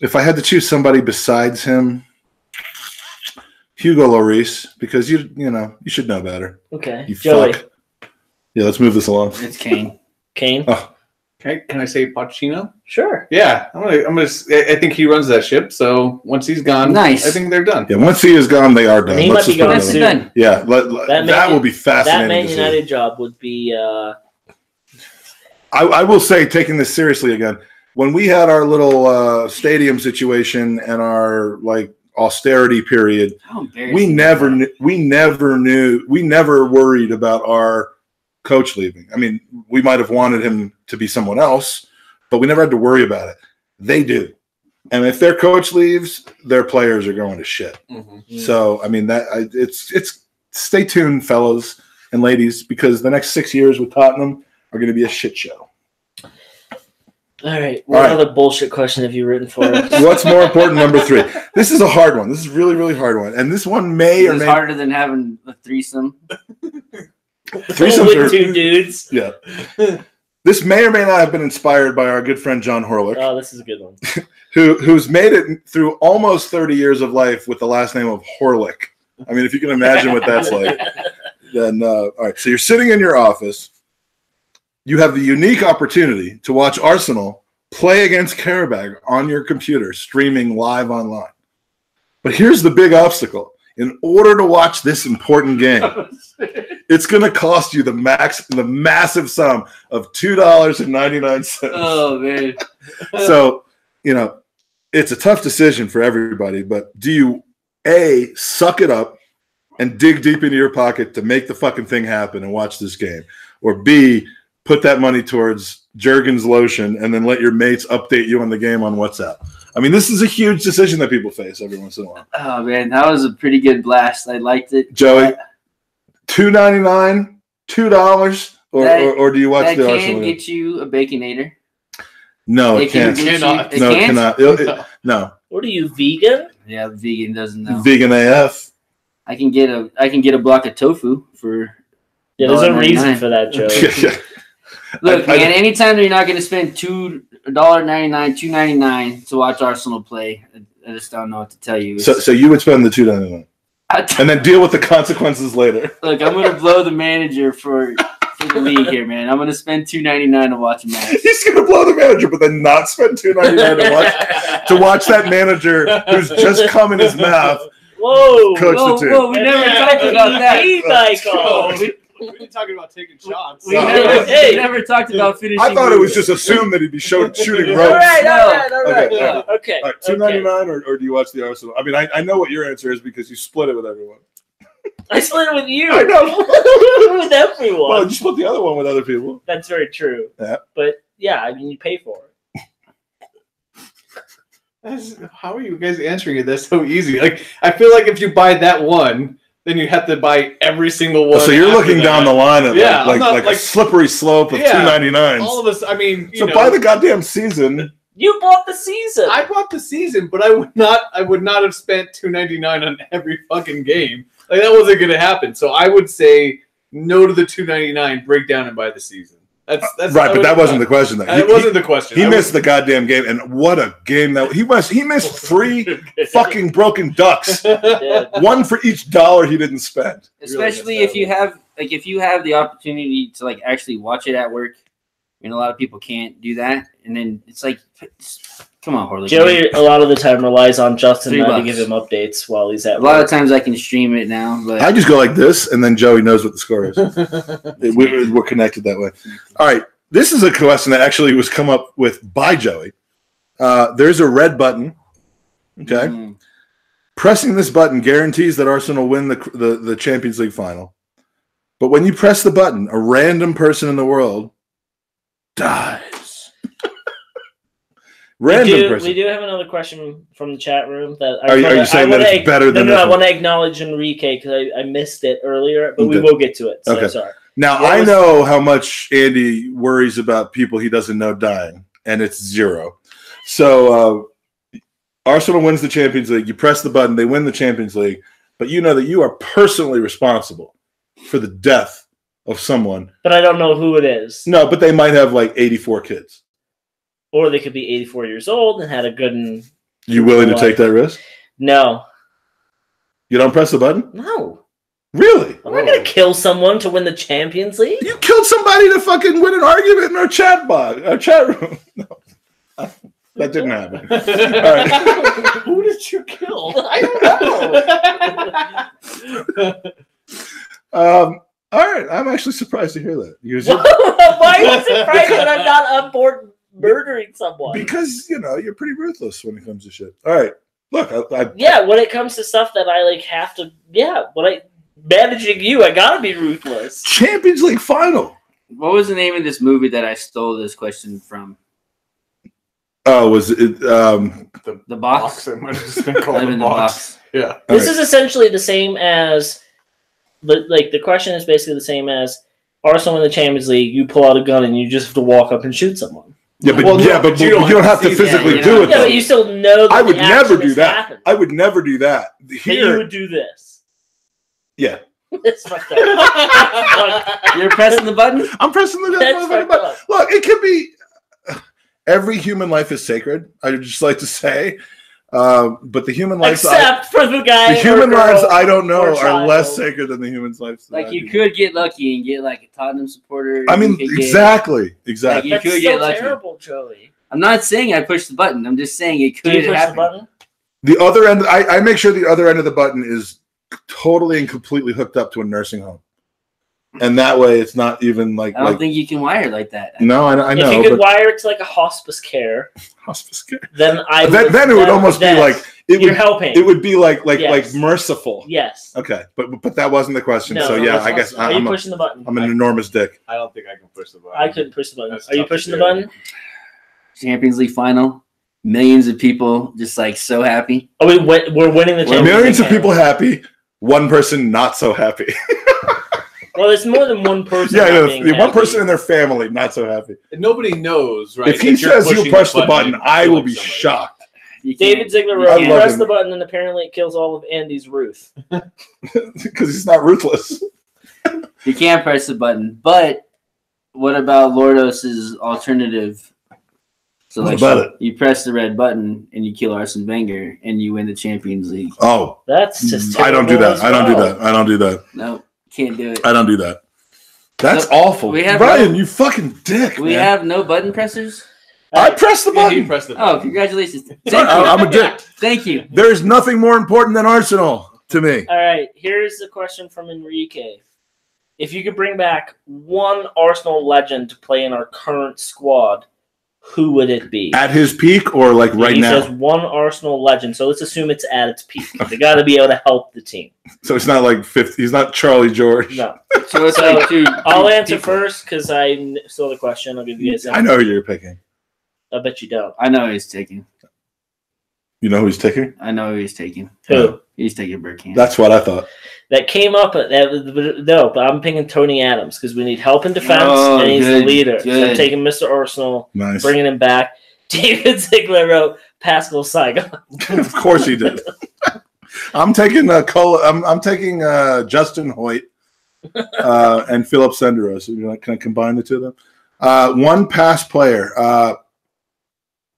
If I had to choose somebody besides him, Hugo Lloris, because you should know better. Okay, you Joey. Fuck. Yeah, let's move this along. It's Kane. Kane. Oh. Okay, can I say Pochettino? Sure. Yeah, I think he runs that ship. So once he's gone, nice. I think they're done. Yeah, once he is gone, they are done. He might be gone soon. Yeah, that will be fascinating. That Man United job would be. I will say, taking this seriously again, when we had our little stadium situation and our austerity period, we never worried about our coach leaving. I mean, we might have wanted him to be someone else, but we never had to worry about it. They do. And if their coach leaves, their players are going to shit. Mm-hmm. So, I mean, it's stay tuned, fellas and ladies, because the next 6 years with Tottenham are going to be a shit show. All right. What other bullshit question have you written for us? What's more important, number 3? This is a hard one. This is really, really hard one. And this one may harder than having a threesome. Threesomes with 2 dudes. Yeah. This may or may not have been inspired by our good friend John Horlick. Oh, this is a good one. who's made it through almost 30 years of life with the last name of Horlick. I mean, if you can imagine what that's like. Then, all right. So you're sitting in your office. You have the unique opportunity to watch Arsenal play against Karabakh on your computer, streaming live online. But here's the big obstacle. In order to watch this important game, it's going to cost you the massive sum of $2.99. Oh, man. So, it's a tough decision for everybody, but do you, A, suck it up and dig deep into your pocket to make the fucking thing happen and watch this game? Or B, put that money towards Jergens lotion and then let your mates update you on the game on WhatsApp? I mean, this is a huge decision that people face every once in a while. Oh, man, that was a pretty good blast. I liked it. Joey, $2.99, $2, or do you watch the Arsenal? That can get you a Baconator. No, it can't. It cannot. No. What are you, vegan? Yeah, vegan doesn't know. Vegan AF. I can get a block of tofu for. Yeah, there's a reason for that, Joey. Look, man, anytime you're not going to spend $2.99, $2.99 to watch Arsenal play, I just don't know what to tell you. So you would spend the $2.99 and then deal with the consequences later. Look, I'm going to blow the manager for the league here, man. I'm going to spend $2.99 to watch a match. He's going to blow the manager, but then not spend $2.99 to watch that manager who's just come in his mouth. Whoa! Coach the team. Whoa! We never talked about that. We've been talking about taking shots. We never talked about finishing. I thought it was just assumed that he'd be shooting ropes. All right. Okay. All right, $2.99, or do you watch the Arsenal? I mean, I know what your answer is because you split it with everyone. I split it with you. I know. With everyone. Well, you split the other one with other people. That's very true. Yeah. But yeah, I mean, you pay for it. How are you guys answering it? That's so easy. Like, I feel like if you buy that one, then you have to buy every single one. So you're looking down the line at like a slippery slope of $2.99. All of us. I mean, buy the goddamn season. You bought the season. I bought the season, but I would not have spent $2.99 on every fucking game. Like, that wasn't going to happen. So I would say no to the $2.99. Break down and buy the season. That's right, but that wasn't the question. That wasn't the question. He missed the goddamn game, and what a game that he missed 3 fucking broken ducks. One for each dollar he didn't spend. Especially if you have the opportunity to like actually watch it at work. I mean, a lot of people can't do that, and then it's like, come on, Horley. Joey, a lot of the time, relies on Justin to give him updates while he's at work. A lot of times I can stream it now, but I just go like this, and then Joey knows what the score is. We're connected that way. All right, this is a question that actually was come up with by Joey. There's a red button. Okay, pressing this button guarantees that Arsenal win the Champions League final. But when you press the button, a random person in the world dies. Random person. We do have another question from the chat room. Are you saying that it's better than this one? I want to acknowledge Enrique because I missed it earlier, but we will get to it. So sorry. Now, I know how much Andy worries about people he doesn't know dying, and it's 0. So Arsenal wins the Champions League. You press the button, they win the Champions League, but you know that you are personally responsible for the death of someone. But I don't know who it is. No, but they might have like 84 kids. Or they could be 84 years old and had a good... You willing to take that risk? No. You don't press the button? No. Really? I'm not going to kill someone to win the Champions League. You killed somebody to fucking win an argument in our chat room. No. That didn't happen. All right. Who did you kill? I don't know. All right. I'm actually surprised to hear that. Why are you surprised that I'm not on board murdering someone? Because, you're pretty ruthless when it comes to shit. All right. Look, when it comes to stuff that I have to, managing you, I gotta be ruthless. Champions League final. What was the name of this movie that I stole this question from? Oh, was it the Box? It might have just been called the Box. Yeah. This is essentially the same as, the question is basically the same as Arsenal in the Champions League. You pull out a gun and you just have to walk up and shoot someone. Yeah, but you don't have to physically do it. Yeah, but you still know that I would never do that. Happened. I would never do that. Here, you would do this. Yeah. It's fucked up. You're pressing the button? I'm pressing the button. Look, it could be... Every human life is sacred, I would just like to say. But the human lives... Except for the guy the human lives, I don't know, are less sacred than the human lives. Like, you could get lucky and get, like, a Tottenham supporter. I mean, exactly. Like, you could get lucky. Terrible, Joey. I'm not saying I pushed the button. I'm just saying it could happen. The other end... I make sure the other end of the button is totally and completely hooked up to a nursing home. And that way, it's not even like... I don't think you can wire it like that. No, I know. If you could wire it to like a hospice care, then it would almost be like... You're helping. It would be like merciful. Yes. Okay, but that wasn't the question. No, so yeah, I guess are you pushing the button? I'm an enormous dick. I don't think I can push the button. I couldn't push the button. Are you pushing the button? Champions League final. Millions of people just like so happy. Oh, we're winning the Champions League. Millions of people happy. One person not so happy. Well, there's more than one person. One person in their family not so happy. And nobody knows, right? If he says you push the button, I will be shocked. David Ziegler wrote, "You press the button, and apparently it kills all of Andy's Ruth." Because he's not ruthless. You can't press the button, but what about Lordos's alternative selection? You press the red button and you kill Arsene Wenger and you win the Champions League. Oh, that's just. I don't do that. I don't do that. No. Can't do it. I don't do that. That's awful. Brian, you fucking dick. We have no button pressers? I pressed the button. You pressed the button. Oh, congratulations. I'm a dick. Thank you. There's nothing more important than Arsenal to me. All right. Here's a question from Enrique. if you could bring back one Arsenal legend to play in our current squad, who would it be? At his peak or like right now? He says one Arsenal legend, so let's assume it's at its peak. They got to be able to help the team. So it's not like 50. He's not Charlie George. No. So it's like two. I'll answer first because I saw the question. I'll give you guys. I know who you're picking. I bet you don't. I know who he's taking. You know who he's taking? I know who he's taking. Who? He's taking Bergkamp. That's what I thought. That came up. But I'm picking Tony Adams because we need help in defense, and he's the leader. So I'm taking Mr. Arsenal, bringing him back. David Ziegler wrote Pascal Saigon. Of course he did. I'm taking I'm taking Justin Hoyt and Philip Senderos. Can I combine the two of them? One past player.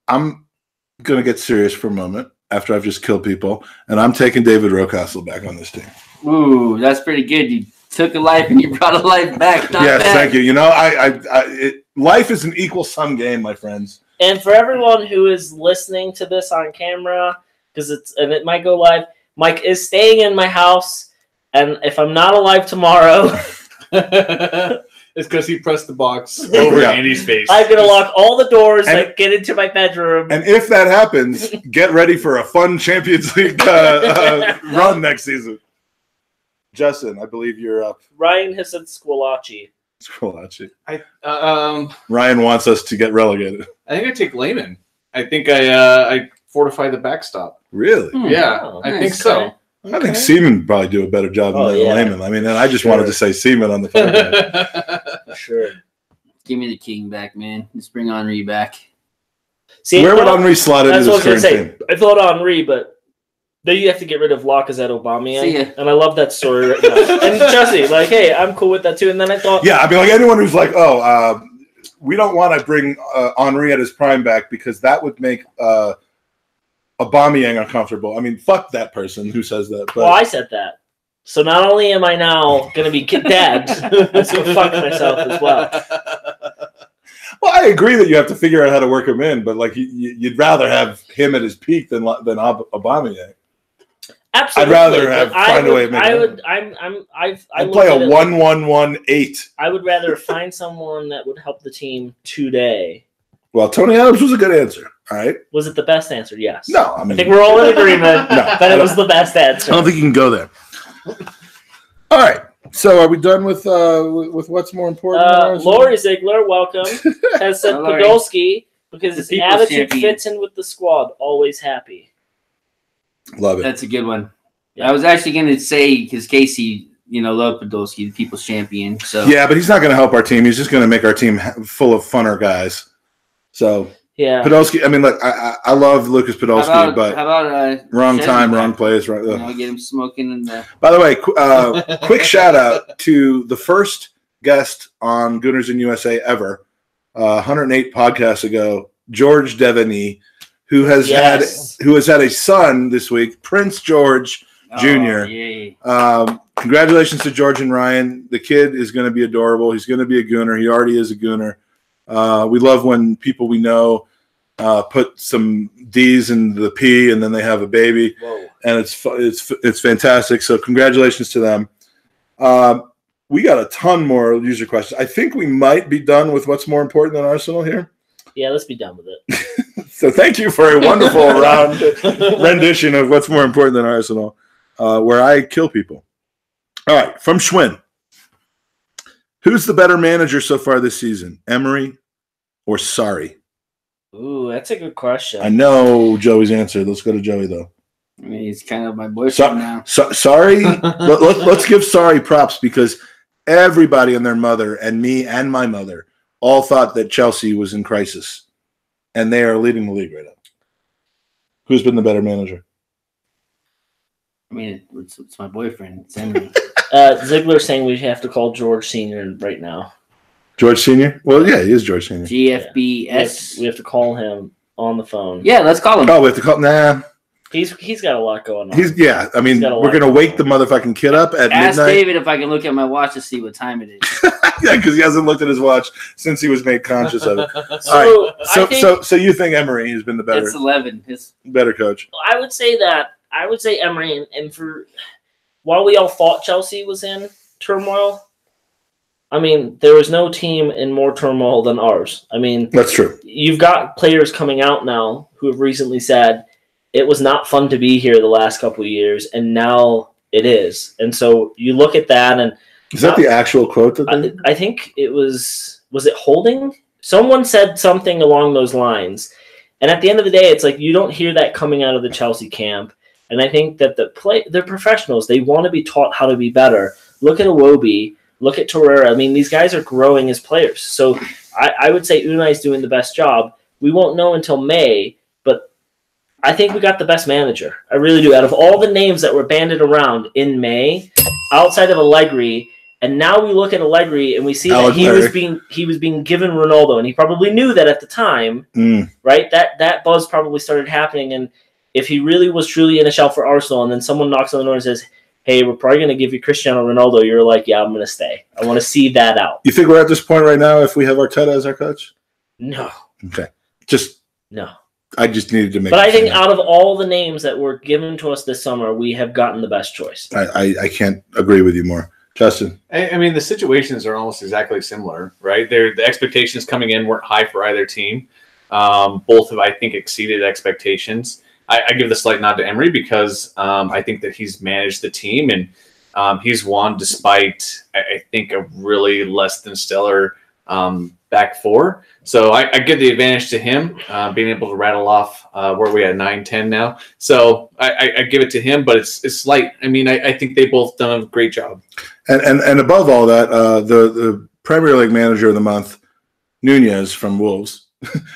I'm going to get serious for a moment after I've just killed people, and I'm taking David Rocastle back on this team. Ooh, that's pretty good. You took a life and you brought a life back. Yes, thank you. You know, life is an equal sum game, my friends. And for everyone who is listening to this on camera, because it might go live, Mike is staying in my house, and if I'm not alive tomorrow, it's because he pressed the box over Andy's face. I'm gonna lock all the doors and get into my bedroom. And if that happens, get ready for a fun Champions League run next season. Justin, I believe you're up. Ryan has said Squillaci. Ryan wants us to get relegated. I think I take Lehman. I think I fortify the backstop. Really? Yeah, I think so. Okay. I think Seaman would probably do a better job than Lehman. I mean, and I just wanted to say Seaman on the phone. Sure. Give me the king back, man. Let's bring Henry back. See, where would Henry slot into this current team? I thought Henry, but then you have to get rid of Lacazette Aubameyang. And I love that story right now. And Jesse, like, hey, I'm cool with that too. And then I thought... Yeah, I mean, like anyone who's like, we don't want to bring Henry at his prime back because that would make Aubameyang uncomfortable. I mean, fuck that person who says that. But... Well, I said that. So not only am I now going to be dabbed, I'm going to fuck myself as well. Well, I agree that you have to figure out how to work him in, but like you'd rather have him at his peak than Aubameyang. Absolutely. I'd rather find a way to make it. I'd play a 1-1-1-8. I would rather find someone that would help the team today. Well, Tony Adams was a good answer. All right. Was it the best answer? Yes. No, I think we're all in agreement that it was the best answer. I don't think you can go there. All right. So are we done with what's more important? Lori Ziegler, welcome, has said Podolski because his attitude fits in with the squad. Always happy. Love it. That's a good one. Yeah. I was actually going to say because Casey, loved Podolski, the people's champion. So yeah, but he's not going to help our team. He's just going to make our team full of funner guys. So yeah, Podolski. I mean, look, I love Lucas Podolski, but how about wrong time, wrong place. Right. Get him smoking in the. By the way, quick shout out to the first guest on Gooners in USA ever, 108 podcasts ago, George Devaney, who has had a son this week, Prince George Jr. Congratulations to George and Ryan. The kid is going to be adorable. He's going to be a Gooner. He already is a Gooner. We love when people we know put some D's in the P and then they have a baby. Whoa. And it's fantastic. So congratulations to them. We got a ton more user questions. I think we might be done with what's more important than Arsenal here. Yeah, let's be done with it. So thank you for a wonderful rendition of what's more important than Arsenal, where I kill people. All right, from Schwinn. Who's the better manager so far this season, Emery or Sarri? Ooh, that's a good question. I know Joey's answer. Let's go to Joey, though. I mean, he's kind of my boyfriend now. Sarri, let's give Sarri props because everybody and their mother and me and my mother all thought that Chelsea was in crisis, and they are leading the league right now. Who's been the better manager? I mean, it's my boyfriend. It's Emery. Ziegler saying we have to call George Sr. right now. George Sr.? Well, yeah, he is George Sr. GFBS. We have to call him on the phone. Yeah, let's call him. Oh, we have to call. Nah. He's got a lot going on. I mean, we're going to wake the motherfucking kid up at midnight. Ask David if I can look at my watch to see what time it is. Yeah, because he hasn't looked at his watch since he was made conscious of it. So you think Emery has been the better? It's 11. Better coach. I would say Emery, and for while we all thought Chelsea was in turmoil, I mean, there was no team in more turmoil than ours. I mean, that's true. You've got players coming out now who have recently said it was not fun to be here the last couple of years, and now it is. And so you look at that, and is that the actual quote? That I think it was it Holding? Someone said something along those lines. And at the end of the day, it's like you don't hear that coming out of the Chelsea camp. And I think that they're professionals. They want to be taught how to be better. Look at Iwobi. Look at Torreira. I mean, these guys are growing as players. So I would say Unai's doing the best job. We won't know until May, but I think we got the best manager. I really do. Out of all the names that were banded around in May, outside of Allegri, and now we look at Allegri and we see that he was being given Ronaldo, and he probably knew that at the time, right? That buzz probably started happening, and if he really was truly in a shout for Arsenal, and then someone knocks on the door and says, "Hey, we're probably going to give you Cristiano Ronaldo," you're like, "Yeah, I'm going to stay. I want to see that out." You think we're at this point right now if we have Arteta as our coach? No. Okay. No. I just needed to make. But I think out of all the names that were given to us this summer, we have gotten the best choice. I can't agree with you more. Justin? I mean, the situations are almost exactly similar, right? The expectations coming in weren't high for either team. Both have, I think, exceeded expectations. I give the slight nod to Emery because I think that he's managed the team and he's won despite, I think, a really less than stellar back four. So I give the advantage to him, being able to rattle off where we at 9-10 now. So I give it to him, but it's slight. I mean, I think they both done a great job. And above all that, the Premier League Manager of the Month, Nunez from Wolves,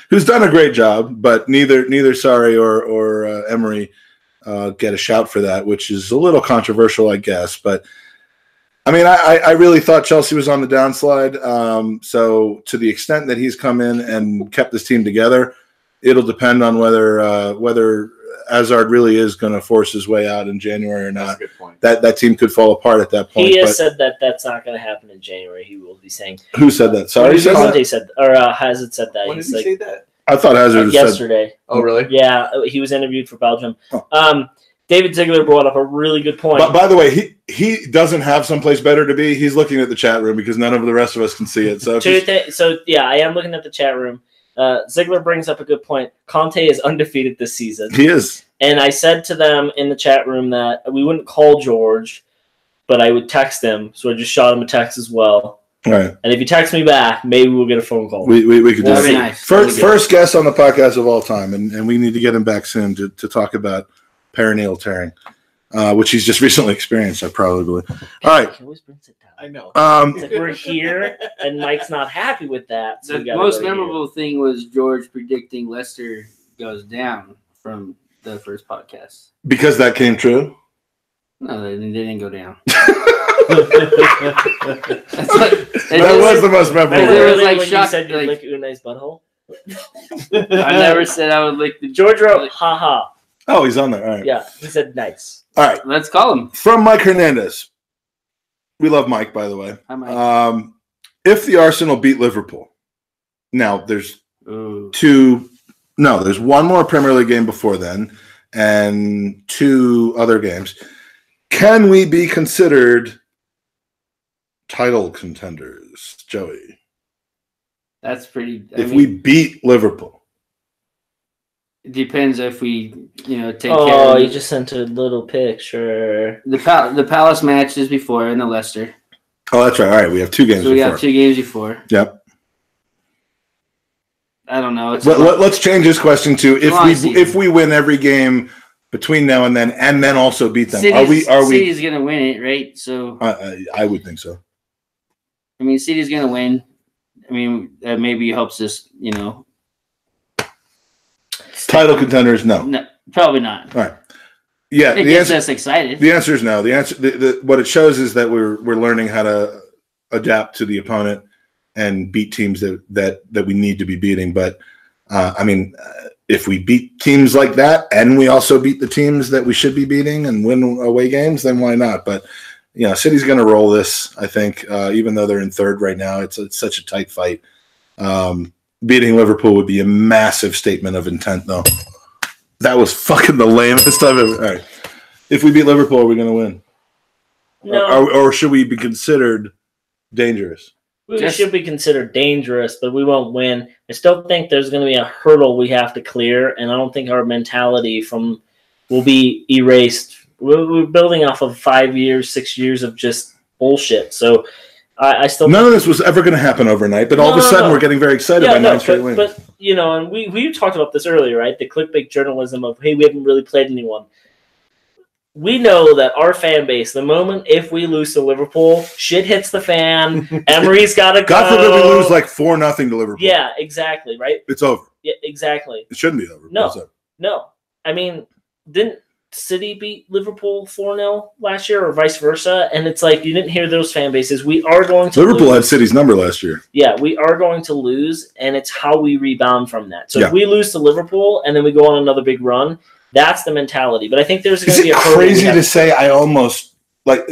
who's done a great job, but neither Sarri or Emery get a shout for that, which is a little controversial, I guess. But I mean, I really thought Chelsea was on the downslide. So to the extent that he's come in and kept this team together, it'll depend on whether Hazard really is going to force his way out in January or not. That's a good point. That team could fall apart at that point. He has said that that's not going to happen in January. He will be saying. Who said that? Sorry, Conte said, or Hazard said that. When did he say that? I thought Hazard said yesterday. Oh, really? Yeah, he was interviewed for Belgium. Oh. David Ziegler brought up a really good point. But by the way, he doesn't have someplace better to be. He's looking at the chat room because none of the rest of us can see it. So yeah, I am looking at the chat room. Ziegler brings up a good point. Conte is undefeated this season. He is. And I said to them in the chat room that we wouldn't call George, but I would text him. So I just shot him a text as well. Right. And if you text me back, maybe we'll get a phone call. We could do that. Nice. First guest on the podcast of all time, and we need to get him back soon to talk about perineal tearing, which he's just recently experienced, I probably believe. All right. He always brings it down. I know. It's like we're here, and Mike's not happy with that. So the most memorable thing was George predicting Leicester goes down from the first podcast. Because that came true? No, they didn't go down. That was the most memorable. It was like when you said you'd lick Unai's butthole. I never said I would lick the George wrote, ha ha. Oh, he's on there. All right. Yeah, he said nice. All right. Let's call him. From Mike Hernandez. We love Mike, by the way. Hi, Mike. If the Arsenal beat Liverpool, now there's there's one more Premier League game before then and 2 other games. Can we be considered title contenders, Joey? That's pretty. If we beat Liverpool. It depends if we, take care of Oh, you just sent a little picture. the Palace match is before and the Leicester. Oh, that's right. All right, we have 2 games So we before. got 2 games before. Yep. I don't know. Let's change this question to if we win every game between now and then also beat them. City's going to win it, right? So I would think so. I mean, City's going to win. I mean, that maybe helps us, Title contenders, no, probably not. All right. Yeah, it gets us excited. The answer is no. The answer, what it shows is that we're learning how to adapt to the opponent and beat teams that we need to be beating. But I mean, if we beat teams like that and we also beat the teams that we should be beating and win away games, then why not? But City's going to roll this. I think, even though they're in 3rd right now, it's such a tight fight. Beating Liverpool would be a massive statement of intent, though. That was fucking the lamest I've ever. All right. If we beat Liverpool, are we going to win? No. Or should we be considered dangerous? We should be considered dangerous, but we won't win. I still think there's going to be a hurdle we have to clear, and I don't think our mentality will be erased. We're building off of 5 years, 6 years of just bullshit. So I still none of this was ever going to happen overnight, but all of a sudden we're getting very excited by 9 straight wins. But and we talked about this earlier, right? The clickbait journalism of, hey, we haven't really played anyone. We know that our fan base, the moment if we lose to Liverpool, shit hits the fan. Emery's got to go. God forbid we lose like 4-0 to Liverpool. Yeah, exactly, right? It's over. Yeah, exactly. It shouldn't be over. No. I mean, didn't City beat Liverpool 4-0 last year or vice versa? And it's like you didn't hear those fan bases. We are going to Liverpool lose. had City's number last year. Yeah, we are going to lose, and it's how we rebound from that. So if we lose to Liverpool and then we go on another big run, that's the mentality. But I think there's going to be a crazy to say. I almost like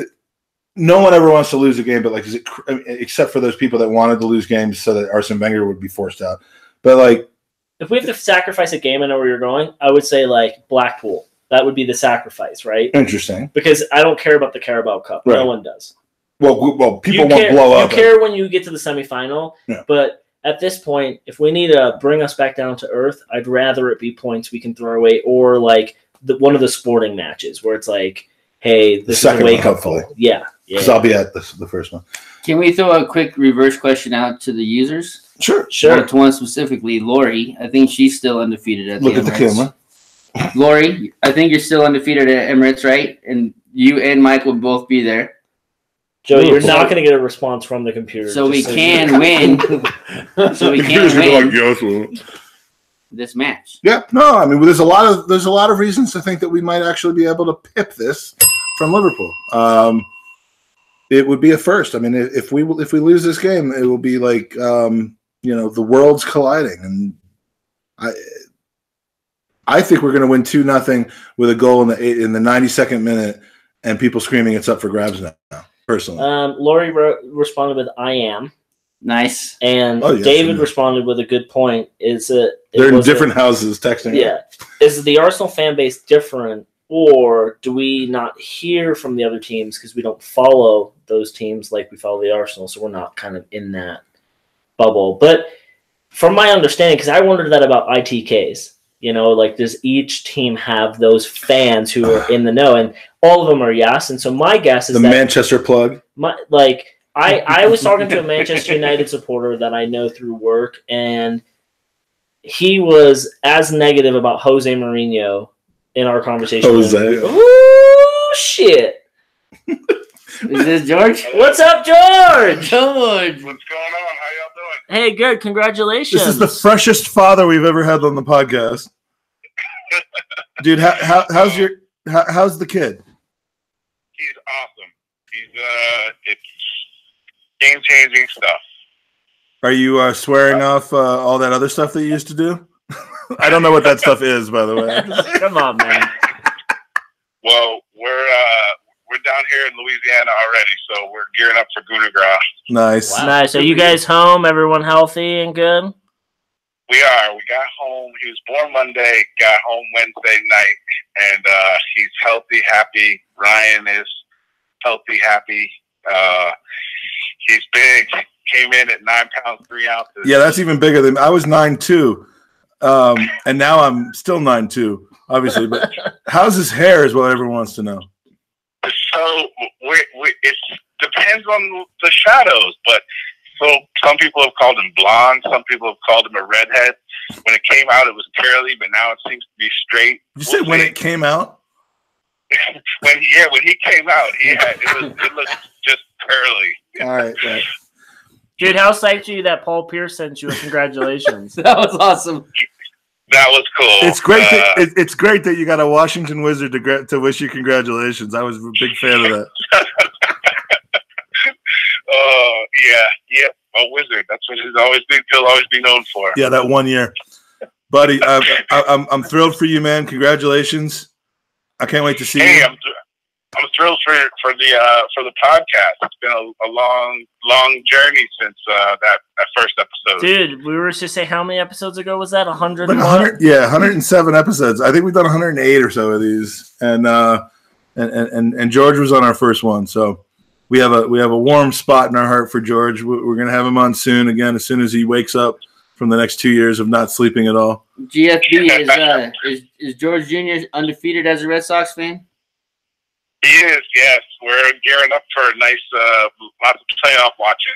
no one ever wants to lose a game, but like, except for those people that wanted to lose games so that Arsene Wenger would be forced out. But like, if we have to sacrifice a game, I know where you're going. I would say like Blackpool. That would be the sacrifice, right? Interesting. Because I don't care about the Carabao Cup. Right. No one does. Well, people won't blow up. You care when you get to the semifinal, but at this point, if we need to bring us back down to earth, I'd rather it be points we can throw away, or like one of the sporting matches where it's like, hey, this is a wake up call. Yeah. Because I'll be at the first one. Can we throw a quick reverse question out to the users? Sure. To one specifically, Lori. I think she's still undefeated at Look at the camera. Lori, I think you're still undefeated at Emirates, right? And you and Mike will both be there. Joe, you're not going to get a response from the computer. So we can win. So we can win this match. Yeah, no, I mean, there's a lot of reasons to think that we might actually be able to pip this from Liverpool. It would be a first. I mean, if we lose this game, it will be like the worlds colliding, and I think we're going to win 2-0 with a goal in the 92nd minute, and people screaming it's up for grabs now. Personally, Lori responded with "I am." Nice. And David responded with a good point. They're in different houses texting. Yeah. Is the Arsenal fan base different, or do we not hear from the other teams because we don't follow those teams like we follow the Arsenal, so we're not kind of in that bubble? But from my understanding, because I wondered that about ITKs, like does each team have those fans who are in the know? And all of them are yes. And so my guess is the Manchester plug. I was talking to a Manchester United supporter that I know through work, and he was as negative about Jose Mourinho in our conversation. Oh, shit. Is this George? What's up, George? George. What's going on? How y'all doing? Hey, good. Congratulations. This is the freshest father we've ever had on the podcast. Dude, how's the kid? He's awesome. It's game-changing stuff. Are you swearing off all that other stuff that you used to do? I don't know what that stuff is, by the way. Come on, man. Well, we're down here in Louisiana already, so we're gearing up for Gooners Podcast. Nice. Wow. Nice. Are you guys home? Everyone healthy and good? We are. We got home. He was born Monday, got home Wednesday night, and he's healthy, happy. Ryan is healthy, happy. He's big. Came in at 9 pounds 3 ounces. Yeah, that's even bigger than I was 9'2", and now I'm still 9'2", obviously. But how's his hair is what everyone wants to know. So it depends on the shadows, but so some people have called him blonde, some people have called him a redhead. When it came out, it was curly, but now it seems to be straight. You said when it came out? when he came out, it looked just curly. All right. Dude, how psyched are you that Paul Pierce sent you a congratulations? That was awesome. That was cool. It's great. It's great that you got a Washington Wizard to wish you congratulations. I was a big fan of that. Yeah, a wizard. That's what he'll always be known for. Yeah, that 1 year, buddy. I'm thrilled for you, man. Congratulations. I can't wait to see you. I'm thrilled for the podcast. It's been a long journey since that first episode. Dude, we were just say how many episodes ago was that? 100? Like 100, yeah, 107 episodes. I think we've done 108 or so of these, and George was on our first one. So we have a warm spot in our heart for George. We're going to have him on soon again, as soon as he wakes up from the next 2 years of not sleeping at all. GFB, is George Jr. undefeated as a Red Sox fan? He is, yes. We're gearing up for a nice, lots of playoff watching.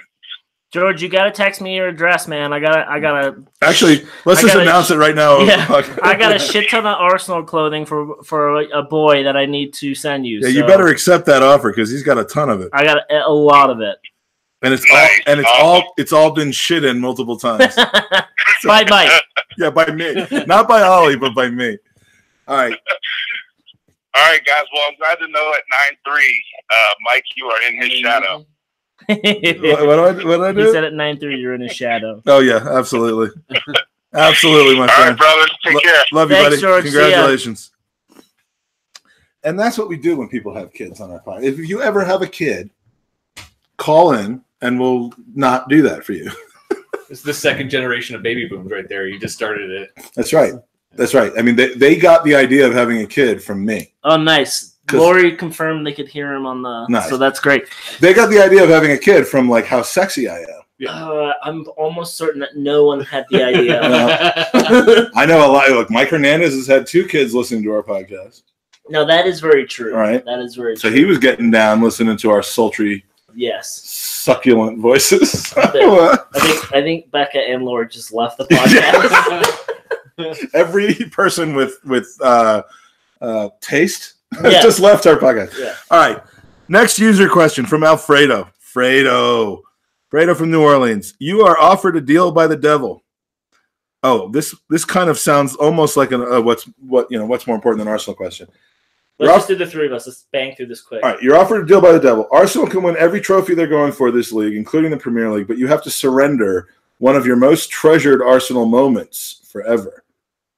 George, you gotta text me your address, man. I gotta. Actually, let's just announce it right now. Yeah, I got a shit ton of Arsenal clothing for a boy that I need to send you. Yeah, so you better accept that offer because he's got a ton of it. I got a lot of it, and it's all been shit in multiple times. By Mike. Yeah, by me, not by Ollie, but by me. All right. All right, guys. Well, I'm glad to know at 9-3, Mike, you are in his shadow. What did I do? He said at 9-3 you're in his shadow. Oh yeah, absolutely. Absolutely, my friend. All right, brothers, take care. Love you, buddy. George. Congratulations. And that's what we do when people have kids on our podcast. If you ever have a kid, call in and we'll not do that for you. It's the second generation of baby booms right there. You just started it. That's right. That's right. I mean, they got the idea of having a kid from me. Oh, nice. Lori confirmed they could hear him on the. Nice. So that's great. They got the idea of having a kid from like how sexy I am. Yeah. I'm almost certain that no one had the idea. I know a lot. Like Mike Hernandez has had 2 kids listening to our podcast. No, that is very true. All right. That is very true. So he was getting down listening to our sultry, succulent voices. I think Becca and Lord just left the podcast. Every person with taste just left our podcast. Yeah. All right. Next user question from Alfredo. Fredo from New Orleans. You are offered a deal by the devil. Oh, this kind of sounds almost like what's more important than Arsenal question. Let's just do the 3 of us. Let's bang through this quick. All right, you're offered a deal by the devil. Arsenal can win every trophy they're going for this league, including the Premier League, but you have to surrender one of your most treasured Arsenal moments forever.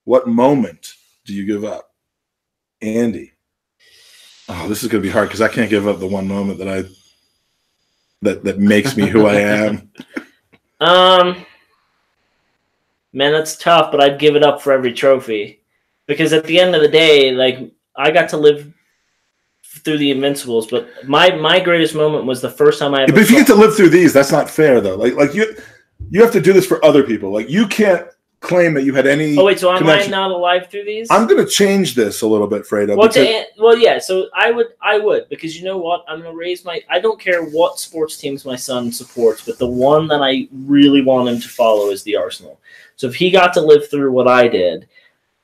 What moment do you give up? Andy. Oh, this is going to be hard because I can't give up the one moment that makes me who I am. Man, that's tough, but I'd give it up for every trophy. Because at the end of the day, like, I got to live through the Invincibles, but my greatest moment was the first time I ever. But if you get to live through these, that's not fair, though. Like you have to do this for other people. Like, you can't claim that you had any. Oh wait, so am I not alive through these? I'm going to change this a little bit, Fredo. Yeah. So I would because you know what? I'm going to raise my. I don't care what sports teams my son supports, but the one that I really want him to follow is the Arsenal. So if he got to live through what I did.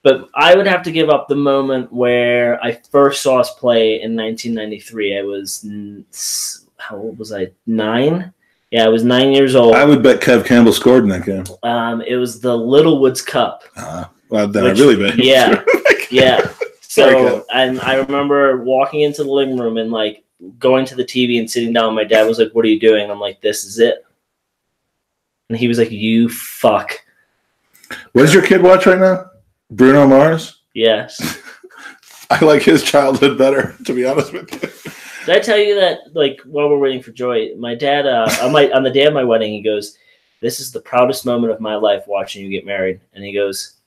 But I would have to give up the moment where I first saw us play in 1993. I was, how old was I? 9? Yeah, I was 9 years old. I would bet Kev Campbell scored in that game. It was the Littlewoods Cup. Well, then I really bet. Yeah, yeah. So, and I remember walking into the living room and like going to the TV and sitting down. My dad was like, "What are you doing?" I'm like, "This is it." And he was like, "You fuck." What does your kid watch right now? Bruno Mars? Yes. I like his childhood better, to be honest with you. Did I tell you that, like, while we're waiting for Joy, my dad, on the day of my wedding, he goes, "This is the proudest moment of my life watching you get married." And he goes,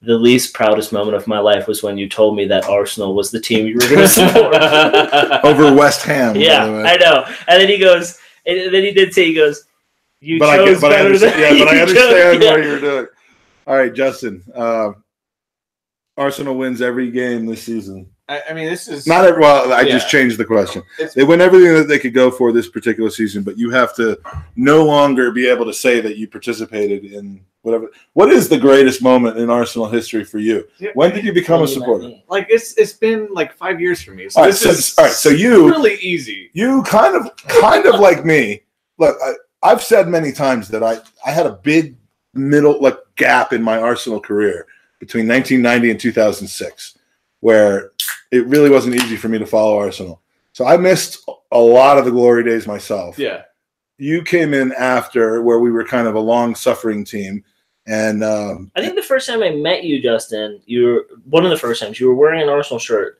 "The least proudest moment of my life was when you told me that Arsenal was the team you were going to support." Over West Ham. Yeah, I know. And then he goes, and then he did say, he goes, "You chose better than." Yeah, but I understand what you're doing. All right, Justin. Arsenal wins every game this season. I mean, this is not every. Well, I just changed the question. They win everything that they could go for this particular season, but you have to no longer be able to say that you participated in whatever. What is the greatest moment in Arsenal history for you? Yeah, when did you become a supporter? Like it's been like 5 years for me. So all right, so you really easy. You kind of like me. Look, I've said many times that I had a big middle gap in my Arsenal career between 1990 and 2006, where it really wasn't easy for me to follow Arsenal. So I missed a lot of the glory days myself. Yeah. You came in after, where we were kind of a long-suffering team. And I think the first time I met you, Justin, one of the first times you were wearing an Arsenal shirt,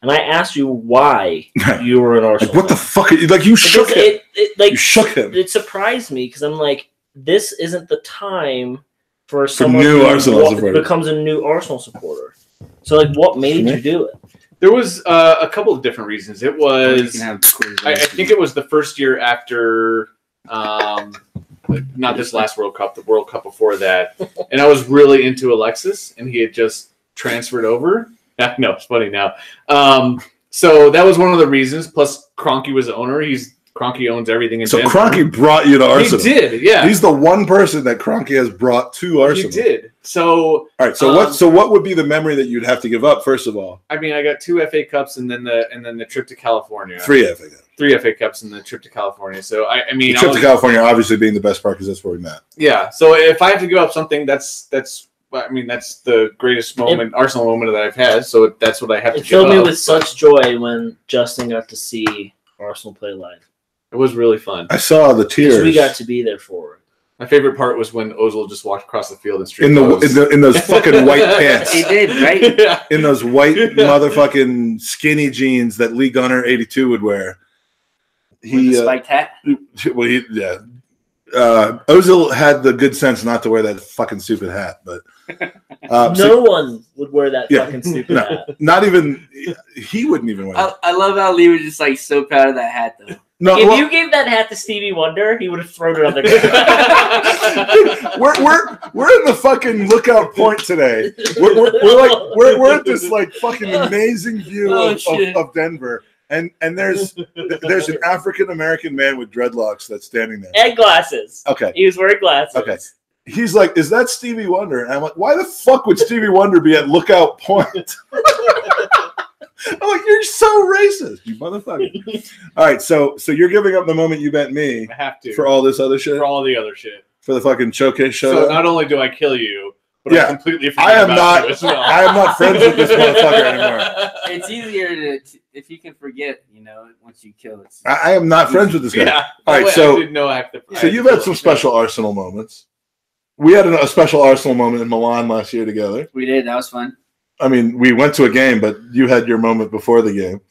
and I asked you why you were an Arsenal. What the fuck? You shook him. You shook him. It surprised me because I'm like, this isn't the time for someone new who Arsenal supporter becomes a new Arsenal supporter. So, like, what made you do it? There was a couple of different reasons. It was, I think it was the first year after, not this last World Cup, the World Cup before that. And I was really into Alexis, and he had just transferred over. No, it's funny now. So that was one of the reasons. Plus, Kroenke was the owner. Kroenke owns everything in Denver. Kroenke brought you to Arsenal. He did, yeah. He's the one person that Kroenke has brought to Arsenal. He did. So, all right. So what would be the memory that you'd have to give up? First of all, I mean, I got 2 FA Cups and then the trip to California. 3 FA Cups. 3 FA Cups and the trip to California. So I mean, the trip to California obviously being the best part because that's where we met. Yeah. So if I have to give up something, that's the greatest Arsenal moment that I've had. So that's what I have to give up. It filled me with such joy when Justin got to see Arsenal play live. It was really fun. I saw the tears. We got to be there for it. My favorite part was when Ozil just walked across the field in those fucking white pants. He did, right? Yeah. In those white motherfucking skinny jeans that Lee Gunner 82 would wear. With the spiked hat. Well, Ozil had the good sense not to wear that fucking stupid hat, but no one would wear that fucking stupid hat. Not even he wouldn't even wear it. I love how Lee was just like so proud of that hat though. No, if you gave that hat to Stevie Wonder, he would have thrown it on the ground. we're in the fucking Lookout Point today. We're at this like fucking amazing view of Denver, and there's an African American man with dreadlocks that's standing there and glasses. Okay, he was wearing glasses. Okay, he's like, "Is that Stevie Wonder?" And I'm like, "Why the fuck would Stevie Wonder be at Lookout Point?" I'm like, you're so racist, you motherfucker. All right, so you're giving up the moment you met me. I have to. For all this other shit? For all the other shit. For the fucking showcase show? So not only do I kill you, but I completely forget I am about you as well. I am not friends with this motherfucker anymore. It's easier if you can forget, once you kill it. I am not friends with this guy. Yeah. All right, so I didn't know I have to. So you've had some special Arsenal moments. We had a special Arsenal moment in Milan last year together. We did. That was fun. I mean, we went to a game, but you had your moment before the game,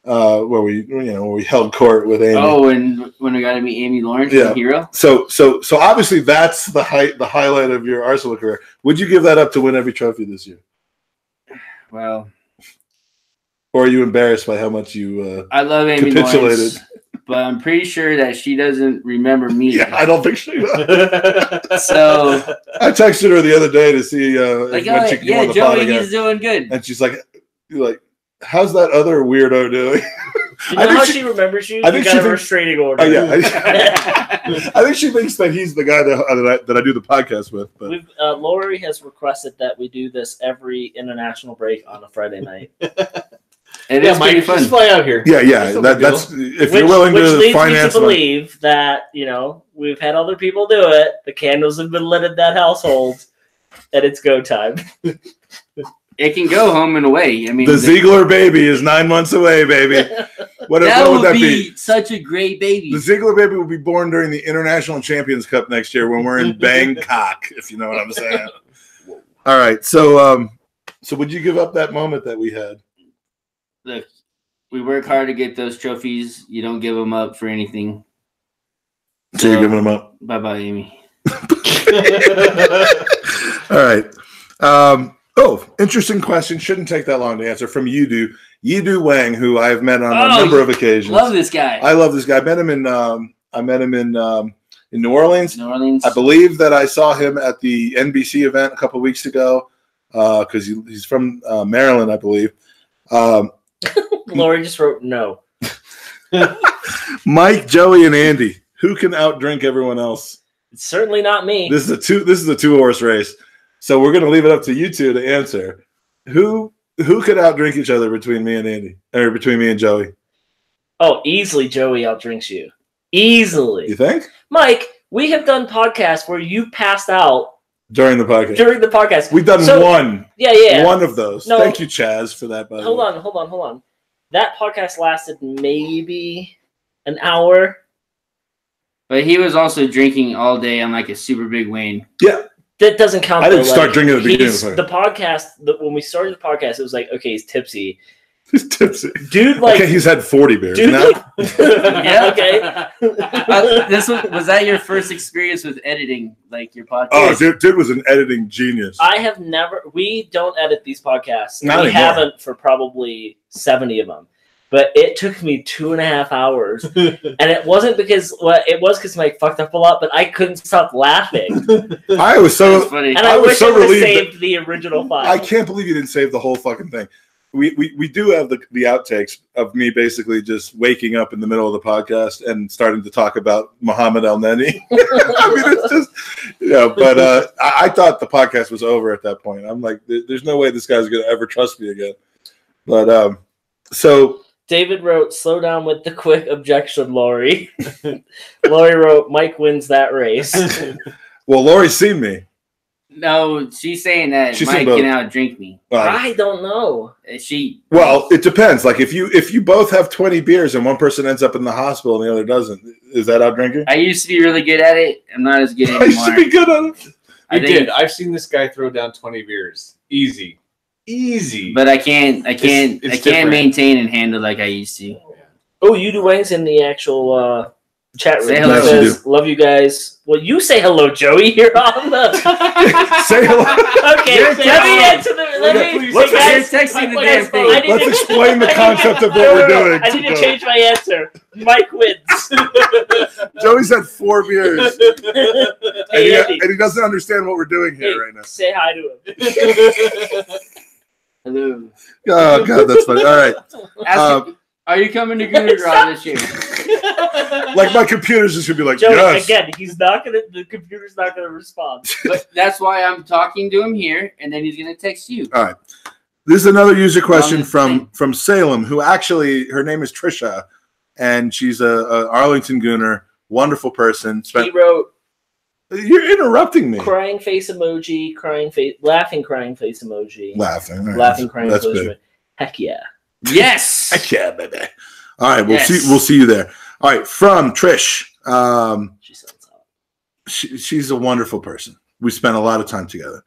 where we held court with Amy. Oh, when we got to meet Amy Lawrence, the hero. So obviously that's the highlight of your Arsenal career. Would you give that up to win every trophy this year? Well, or are you embarrassed by how much you? I love Amy Lawrence, but I'm pretty sure that she doesn't remember me. Yeah, I don't think she does. So I texted her the other day to see when she came on the pod again. He's doing good. And she's like, how's that other weirdo doing? You know how she remembers you? I think she got a restraining order. I think she thinks that he's the guy that I do the podcast with. But Lori has requested that we do this every international break on a Friday night. It is Mike, fun. Just fly out here. Yeah. That's if you're willing to leads finance. Me to believe that we've had other people do it. The candles have been lit at that household, and it's go time. It can go home and away. I mean, the Ziegler baby is 9 months away, baby. What would that be? Such a great baby. The Ziegler baby will be born during the International Champions Cup next year when we're in Bangkok, if you know what I'm saying. All right, so would you give up that moment that we had? Look, we work hard to get those trophies. You don't give them up for anything. So you're giving them up? Bye-bye, Amy. All right. Interesting question. Shouldn't take that long to answer. From Yidu Wang, who I've met on a number of occasions. Love this guy. I love this guy. I met him in New Orleans. New Orleans. I believe that I saw him at the NBC event a couple of weeks ago because he's from Maryland, I believe. Lori just wrote no. Mike, Joey, and Andy. Who can outdrink everyone else? It's certainly not me. This is a two-horse race. So we're gonna leave it up to you two to answer. Who could outdrink each other between me and Andy? Or between me and Joey? Oh, easily Joey outdrinks you. Easily. You think? Mike, we have done podcasts where you passed out during the podcast. We've done one. Yeah. One of those. No, thank you, Chaz, for that. By hold on. That podcast lasted maybe an hour. But he was also drinking all day on like a super big Wayne. Yeah. That doesn't count. I didn't start drinking at the beginning of the podcast. When we started the podcast, it was like, okay, he's tipsy. He's tipsy. Dude, like... Okay, he's had 40 beers now. Yeah, okay. Was that your first experience with editing, like your podcast? Oh, dude was an editing genius. I have never... We don't edit these podcasts. Not we anymore. haven't for probably 70 of them. But it took me 2.5 hours. And it wasn't because... Well, it was because Mike fucked up a lot, but I couldn't stop laughing. I was so... funny. And I wish so I would have relieved saved the original file. I can't believe you didn't save the whole fucking thing. We do have the outtakes of me basically just waking up in the middle of the podcast and starting to talk about Muhammad El-Neni. I mean, it's just, but I thought the podcast was over at that point. I'm like, there's no way this guy's going to ever trust me again. But so... David wrote, slow down with the quick objection, Lori. Lori wrote, Mike wins that race. Well, Lori's seen me. No, she's saying that She's Mike saying both. can outdrink me. I don't know. Well, it depends. Like if you both have 20 beers and one person ends up in the hospital and the other doesn't, is that out drinking? I used to be really good at it. I'm not as good anymore. I used to be good at it. I did. I've seen this guy throw down 20 beers. Easy. But I can't different. maintain and handle like I used to. Oh, you do Wayne's in the actual chat room. Say hello. Says, love you guys. Well, you say hello, Joey. You're on the... Say hello. Okay, let me answer the... Let's texting the damn thing. Let's explain the concept of what we're doing. I need to change my answer. Mike wins. Joey's had 4 beers. Hey, and he doesn't understand what we're doing here right now. Say hi to him. Hello. Oh, God, that's funny. All right. Are you coming to Gooners this year? Like my computer's just gonna be like, Joey, yes. again, the computer's not gonna respond. But that's why I'm talking to him here, and then he's gonna text you. All right. This is another user question from Salem, who actually, her name is Trisha, and she's a Arlington Gooner, wonderful person. He wrote, you're interrupting me. Crying face emoji, laughing crying face emoji. Laughing. Right. Laughing crying that's face emoji. good. Heck yeah. Yes. Heck yeah, baby. All right, we'll see you there. All right, from Trish. She sounds hot. She's a wonderful person. We spent a lot of time together.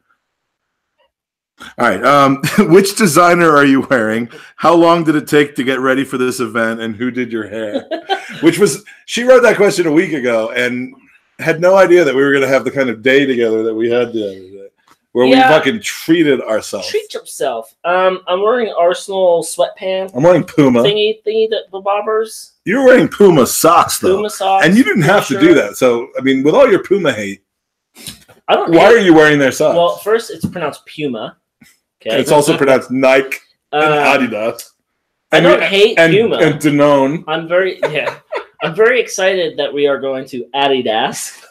All right. Which designer are you wearing? How long did it take to get ready for this event? And who did your hair? She wrote that question a week ago and had no idea that we were going to have the kind of day together that we had the other day, where we fucking treated ourselves. Treat yourself. I'm wearing Arsenal sweatpants. I'm wearing Puma. Thingy, the bobbers. You're wearing Puma socks, though. Puma socks. And you didn't have to do that. So, I mean, with all your Puma hate, why are you wearing their socks? Well, first, it's pronounced Puma. Okay. And it's also pronounced Nike and Adidas. I don't hate Puma. And Danone. I'm very excited that we are going to Adidas.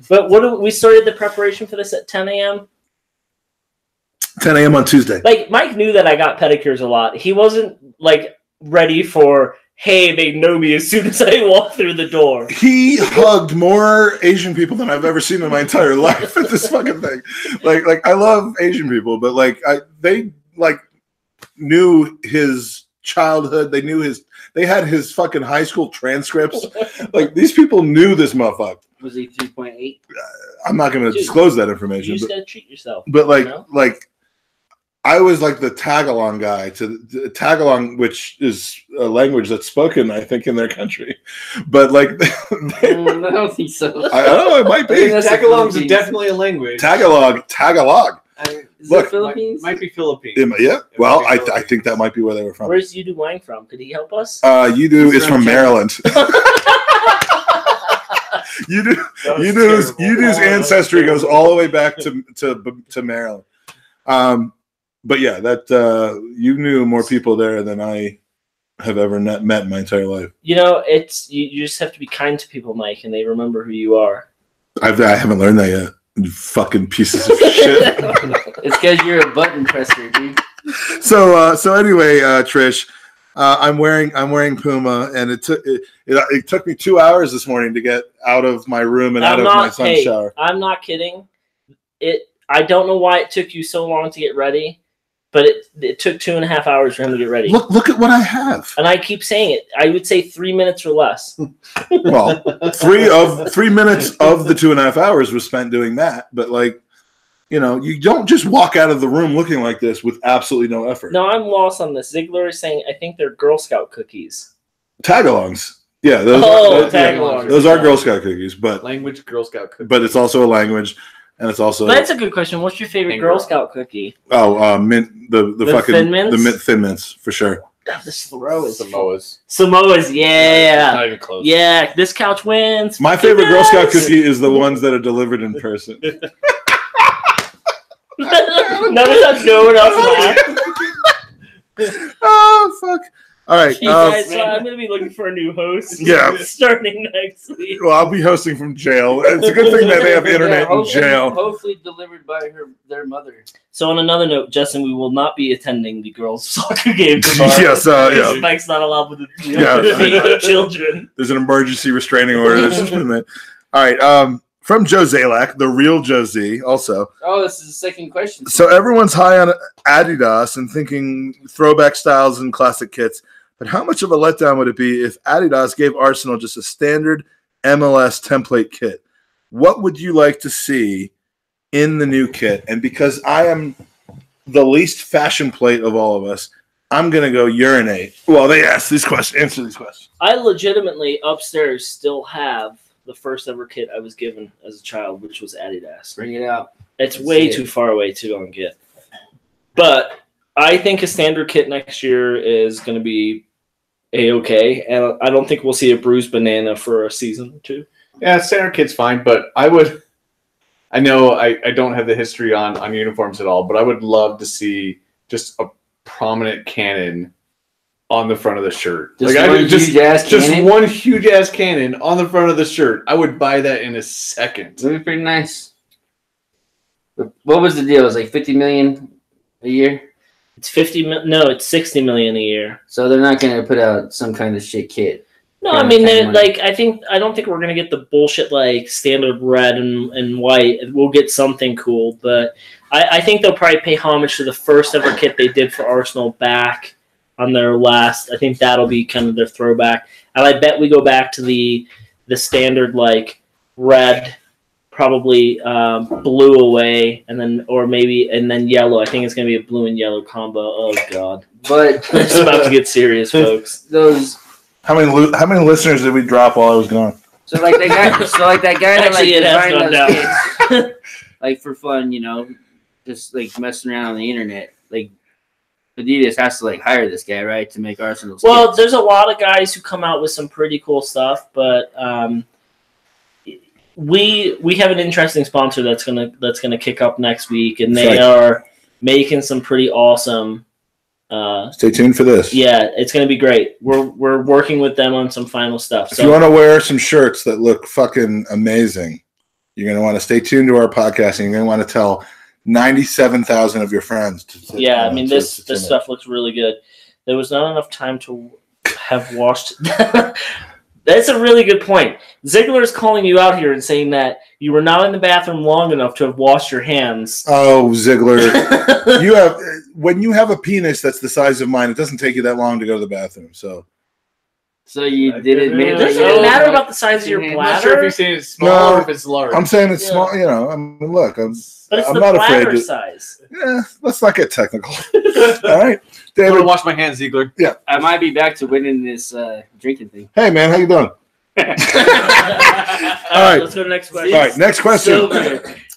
But we started the preparation for this at 10 a.m. 10 a.m. on Tuesday. Like, Mike knew that I got pedicures a lot. He wasn't, like, ready for, hey, they know me as soon as I walk through the door. He hugged more Asian people than I've ever seen in my entire life at this fucking thing. Like I love Asian people, but, they knew his childhood. They had his fucking high school transcripts. Like, these people knew this motherfucker. Was he 3.8? I'm not going to disclose that information. You just got to treat yourself. But, I was like the tag-along guy to the tag-along, which is a language that's spoken, I think, in their country. But, I don't think so. I don't know, it might be. Tagalong's definitely a language. Tagalog. Look, Philippines? Might be Philippines. Yeah. Well, I think that might be where they were from. Where's Yudu Wang from? Could he help us? Yudu is from Maryland. Yudu's ancestry goes all the way back to Maryland. But yeah, that you knew more people there than I have ever met in my entire life. You know, you just have to be kind to people, Mike, and they remember who you are. I haven't learned that yet. You fucking pieces of shit. It's because you're a button presser, dude. So anyway, Trish, I'm wearing Puma, and it took me 2 hours this morning to get out of my room and out of my son's shower. I'm not kidding. I don't know why it took you so long to get ready, but it took 2.5 hours for him to get ready. Look at what I have. And I keep saying it. I would say 3 minutes or less. Well, 3 minutes of the 2.5 hours was spent doing that, but you don't just walk out of the room looking like this with absolutely no effort. No, I'm lost on this. Ziegler is saying, I think they're Girl Scout cookies. Tagalongs. Yeah, those tagalongs. Those are Girl Scout cookies, but language Girl Scout cookies. But it's also a language, and it's also. But that's a good question. What's your favorite Girl Scout cookie? Oh, mint the fucking Thin Mints? the mint Thin Mints for sure. God, this throw is Samoa's, yeah. Not even close. Yeah, this couch wins. My favorite Girl Scout cookie is the ones that are delivered in person. Notice how no one else laughed. Oh fuck! All right, guys, I'm gonna be looking for a new host. Yeah, starting next week. Well, I'll be hosting from jail. It's a good thing that they have internet in jail. Hopefully delivered by their mother. So on another note, Justin, we will not be attending the girls' soccer game tomorrow. Yes, yeah. Mike's not allowed with the children. There's an emergency restraining order that's just been made. All right, from Joe Zalak, the real Joe Z, also. Oh, this is the second question. So everyone's high on Adidas and thinking throwback styles and classic kits, but how much of a letdown would it be if Adidas gave Arsenal just a standard MLS template kit? What would you like to see in the new kit? And because I am the least fashion plate of all of us, I'm going to go urinate. Well, they asked these questions, answer these questions. I legitimately upstairs still have the first ever kit I was given as a child, which was Adidas. Bring it out. It's way too far away to go and get. But I think a standard kit next year is going to be A-okay, and I don't think we'll see a bruised banana for a season or two. Yeah, standard kit's fine, but I know I don't have the history on uniforms at all, but I would love to see just a prominent cannon on the front of the shirt. Just one huge ass cannon on the front of the shirt. I would buy that in a second. That'd be pretty nice. What was the deal? It was like $50 million a year? It's it's $60 million a year. So they're not going to put out some kind of shit kit. No, I mean, I don't think we're going to get the bullshit like standard red and white. We'll get something cool, but I think they'll probably pay homage to the first ever kit they did for Arsenal back on their last. I think that'll be kind of their throwback. And I bet we go back to the standard like red, probably blue away, and then yellow. I think it's gonna be a blue and yellow combo. Oh god! But it's about to get serious, folks. How many listeners did we drop while I was gone? So like that guy that actually it has gone down. Like for fun, just like messing around on the internet, like. Adidas has to like hire this guy, right, to make Arsenal. Well, there's a lot of guys who come out with some pretty cool stuff, but we have an interesting sponsor that's gonna kick up next week, and they are making some pretty awesome. Stay tuned for this. Yeah, it's gonna be great. We're working with them on some final stuff. If you want to wear some shirts that look fucking amazing, you're gonna want to stay tuned to our podcast, and you're gonna want to tell 97,000 of your friends. I mean, this stuff looks really good. There was not enough time to have washed. That's a really good point. Ziegler is calling you out here and saying that you were not in the bathroom long enough to have washed your hands. Oh, Ziegler, when you have a penis that's the size of mine, it doesn't take you that long to go to the bathroom. So you did admit does it matter about the size of your bladder? I'm not sure if you're saying it's small or if it's large. I'm saying it's small. I mean, look, but it's I'm the not bladder afraid size. Yeah, let's not get technical. All right, David. I'm gonna wash my hands, Ziegler. Yeah, I might be back to winning this drinking thing. Hey, man, how you doing? All right, let's go to the next question. All right, next question.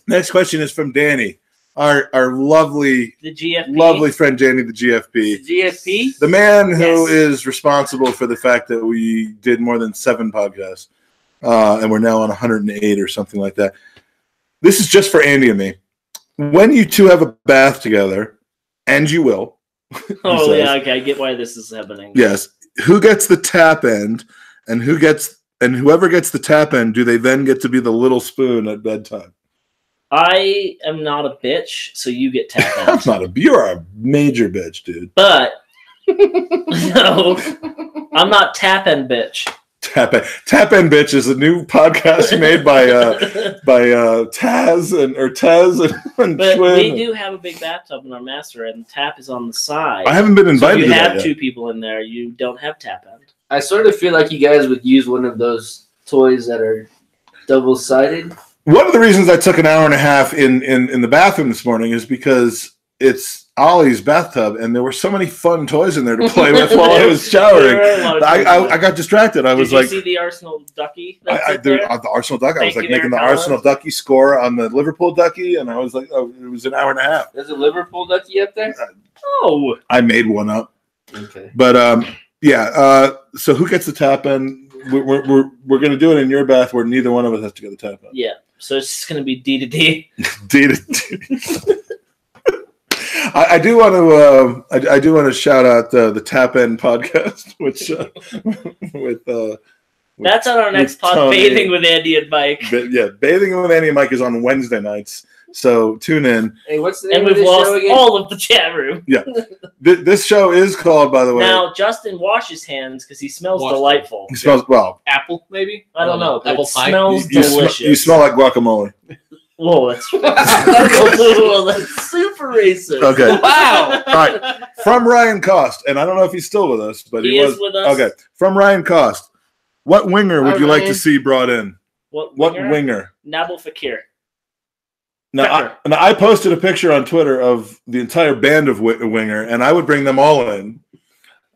Next question is from Danny, our lovely friend Danny, the GFP. The GFP? The man who is responsible for the fact that we did more than 7 podcasts, and we're now on 108 or something like that. This is just for Andy and me. When you two have a bath together, and you will. Okay, I get why this is happening. Yes. Who gets the tap end, and whoever gets the tap end, do they then get to be the little spoon at bedtime? I am not a bitch, so you get tap end. You're a major bitch, dude. But no, I'm not tap end bitch. Tap end bitch is a new podcast made by Taz and But Schwinn. we do have a big bathtub in our master, and tap is on the side. I haven't been invited. So you have 2 people in there. You don't have tap end. I sort of feel like you guys would use one of those toys that are double-sided. One of the reasons I took an hour and a half in the bathroom this morning is because it's Ollie's bathtub, and there were so many fun toys in there to play with while I was showering. I got distracted. I was Did like, you see the Arsenal ducky? The Arsenal ducky. I was like making the Arsenal ducky score on the Liverpool ducky, and I was like, oh, it was an hour and a half. There's a Liverpool ducky up there? Oh. I made one up. Okay. But yeah. So who gets the tap in? We're gonna do it in your bath where neither one of us has to get the tap in. Yeah. So it's just gonna be D to D. D to D. I do want to shout out the Tap In podcast, which with that's on our next pod, Tony. Bathing with Andy and Mike. Yeah, Bathing with Andy and Mike is on Wednesday nights, so tune in. Hey, what's the name and of we've this lost show again? all of the chat room. Yeah, this show is called, by the way. Now Justin washes hands because he smells delightful. He smells well. Apple, maybe? I don't know. Apple pie. Smells delicious. You smell like guacamole. Whoa, that's super racist. Okay. Wow. All right. From Ryan Cost, and I don't know if he's still with us, but he was with us. Okay. From Ryan Cost, what winger would you like to see brought in? What winger? Nabil Fekir. Now, I posted a picture on Twitter of the entire band of winger, and I would bring them all in.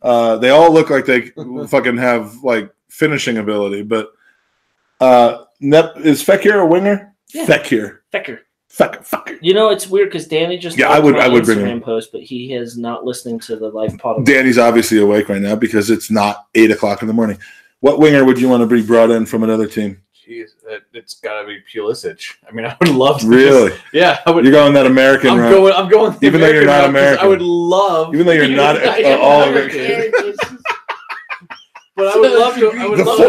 They all look like they fucking have like finishing ability, but is Fekir a winger? Yeah. Fekir. You know, it's weird because Danny just I would bring Instagram him post, but he is not listening to the live pod. Danny's obviously awake right now because it's not 8 o'clock in the morning. What winger would you want to be brought in from another team? Jeez, it's got to be Pulisic. I mean, I would love to. Really? Yeah, I would. You're going that American route. I'm going. Even though you're not American, I would love. Even though you're not all American. But I would love to.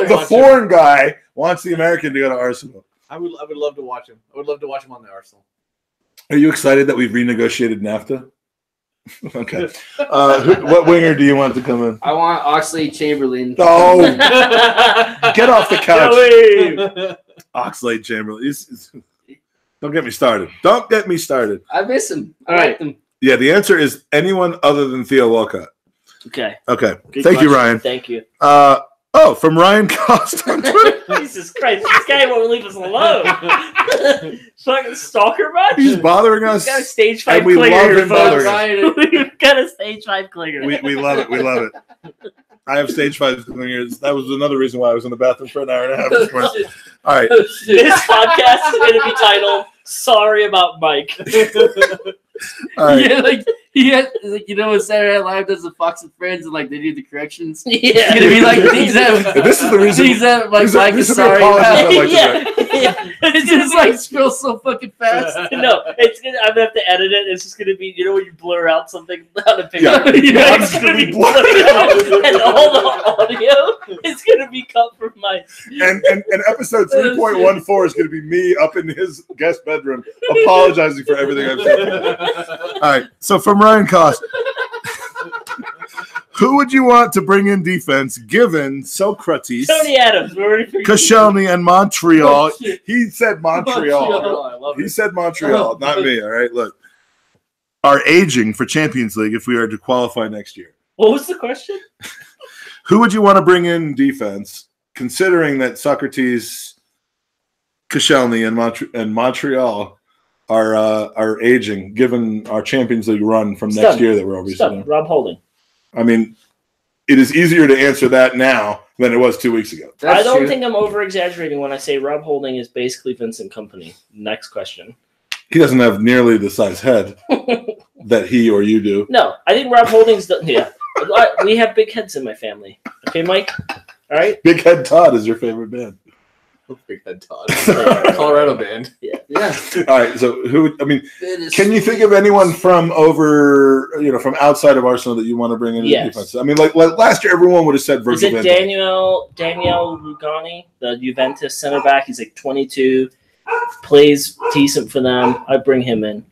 The foreign guy wants the American to go to Arsenal. I would love to watch him. I would love to watch him on the Arsenal. Are you excited that we've renegotiated NAFTA? Okay. What winger do you want to come in? I want Oxlade-Chamberlain. Oh, get off the couch. Oxlade-Chamberlain. Don't get me started. Don't get me started. I miss him. All right. Him. Yeah, the answer is anyone other than Theo Walcott. Okay. Good Thank you, Ryan. Thank you. From Ryan Cost on Twitter. Jesus Christ, this guy won't leave us alone. Fucking stalker much? He's bothering us. We've got a stage 5 and we clinger. love him bothering us. We've got a stage 5 clinger. We love it. We love it. I have stage 5 clingers. That was another reason why I was in the bathroom for an hour and a half this morning. All right. This podcast is going to be titled "Sorry About Mike." All right. Yeah, like he had, like, you know, when Saturday Night Live does the Fox and Friends and like they do the corrections. Yeah, it's gonna be like things that. This is the reason. Things that like Mike is sorry about. Yeah. It just like spills so fucking fast. No, it's gonna. I'm gonna have to edit it. It's just gonna be, you know, when you blur out something on a picture. Yeah. It's gonna be blurred out, and all the audio is gonna be cut from my. And episode 3.14 is going to be me up in his guest bedroom apologizing for everything I've said. All right. So from Ryan Cost, who would you want to bring in defense given Socrates, Tony Adams, Koscielny, and Montreal? He said Montreal. I love He said Montreal, not me. All right. Look, are aging for Champions League if we are to qualify next year. What was the question? Who would you want to bring in defense, considering that Socrates, Koscielny, and Montreal are aging, given our Champions League run from next year that we're obviously. Rob Holding. I mean, it is easier to answer that now than it was 2 weeks ago. I don't think I'm over exaggerating when I say Rob Holding is basically Vincent Kompany. Next question. He doesn't have nearly the size head that he or you do. No, I think Rob Holding's yeah. We have big heads in my family. Okay, Mike? All right? Big Head Todd is your favorite band. Big Head Todd. Colorado band. Yeah. All right. So can you think of anyone from from outside of Arsenal that you want to bring in defense? I mean, like last year, everyone would have said Virgil Is it Daniel Lugani, the Juventus center back? He's like 22, plays decent for them. I'd bring him in.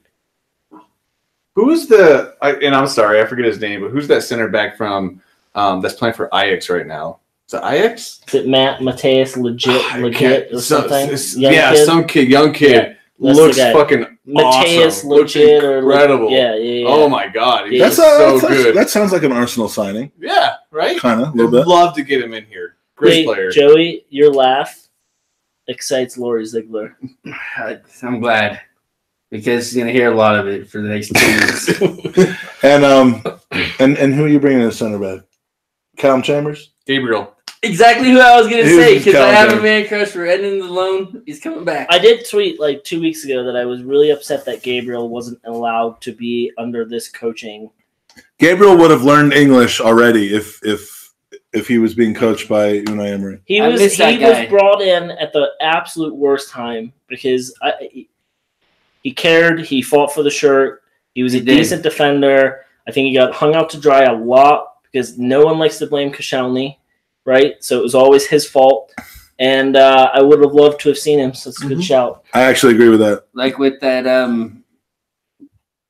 Who's and I'm sorry, I forget his name, but who's that center back from that's playing for Ajax right now? Is it Ajax? Is it Mateus Legit or something? Some young kid. Yeah, looks fucking Mateus awesome. Legit or incredible. Yeah. Oh my god, that's so good. That sounds like an Arsenal signing. Yeah, right. Kind of a little bit. Love to get him in here. Great player. Joey, your laugh excites Lori Ziegler? I'm glad because he's gonna hear a lot of it for the next 2 weeks. And who are you bringing in the center back? Callum Chambers? Gabriel. Exactly who I was gonna say because I have Chambers. a man crush for Edmund Malone. He's coming back. I did tweet like 2 weeks ago that I was really upset that Gabriel wasn't allowed to be under this coaching. Gabriel would have learned English already if he was being coached by Unai Emery. He was brought in at the absolute worst time because he cared. He fought for the shirt. He was a decent defender. I think he got hung out to dry a lot because no one likes to blame Koscielny, right? So it was always his fault. And I would have loved to have seen him. So it's a good shout. I actually agree with that. Like with that.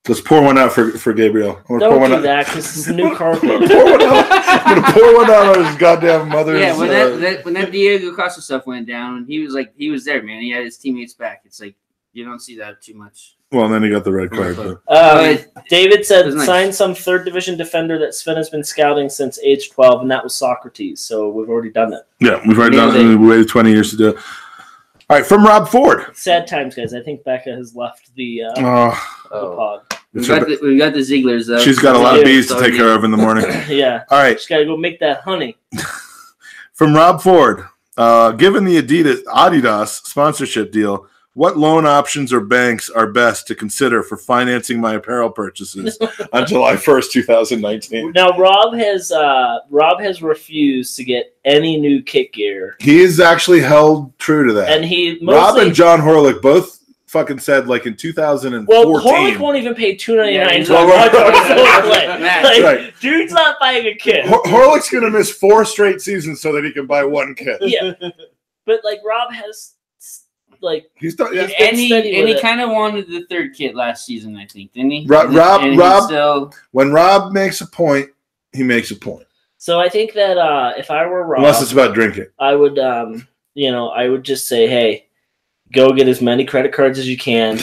Let's pour one out for Gabriel. Don't do that because it's a new carpet. I'm gonna pour one out on his goddamn mother's. Yeah, when that Diego Costa stuff went down, he was there, man. He had his teammates back. It's like you don't see that too much. Well, and then he got the red card. David said, nice. sign some third division defender that Sven has been scouting since age 12, and that was Socrates. So we've already done it. Yeah, we've already done it. We waited 20 years to do it. All right, from Rob Ford. Sad times, guys. I think Becca has left the pod. We got the Zieglers, though. She's got a lot of bees to take care of in the morning. Yeah. All right. She's got to go make that honey. From Rob Ford. Given the Adidas sponsorship deal, what loan options or banks are best to consider for financing my apparel purchases on July 1st, 2019? Now, Rob has refused to get any new kit gear. He has actually held true to that. And Rob and John Horlick both fucking said, like, in 2014. Well, Horlick won't even pay $2.99 to watch right. Dude's not buying a kit. Horlick's going to miss 4 straight seasons so that he can buy one kit. Yeah. But, like, Rob has... Like he's done, yeah. and he kind of wanted the third kit last season, I think, didn't he? Rob, when Rob makes a point, he makes a point. So I think that if I were Rob, unless it's about drinking, I would, I would just say, hey, go get as many credit cards as you can,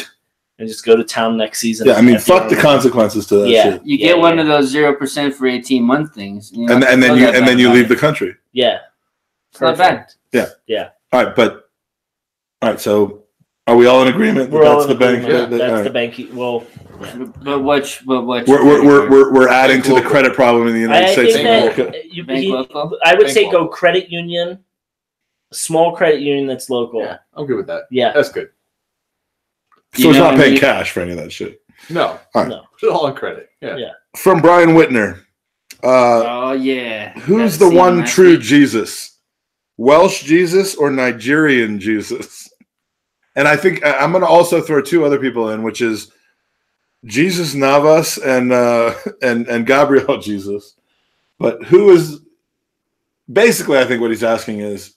and just go to town next season. Yeah, I mean, fuck the consequences to that shit. You get one of those 0% for 18-month things, and then you leave the country. Yeah, it's not bad. Yeah. All right, so are we all in agreement? That's the bank. That's the bank. Well, but what? We're adding to the credit problem in the United States. I would say go credit union, a small credit union that's local. Yeah, I'm good with that. Yeah, that's good. So it's not paying cash for any of that shit. No, no, it's all on credit. Yeah. From Brian Whitner. Who's the one true Jesus? Welsh Jesus or Nigerian Jesus? And I think I'm going to also throw 2 other people in, which is Jesus Navas and Gabriel Jesus. But who is basically? I think what he's asking is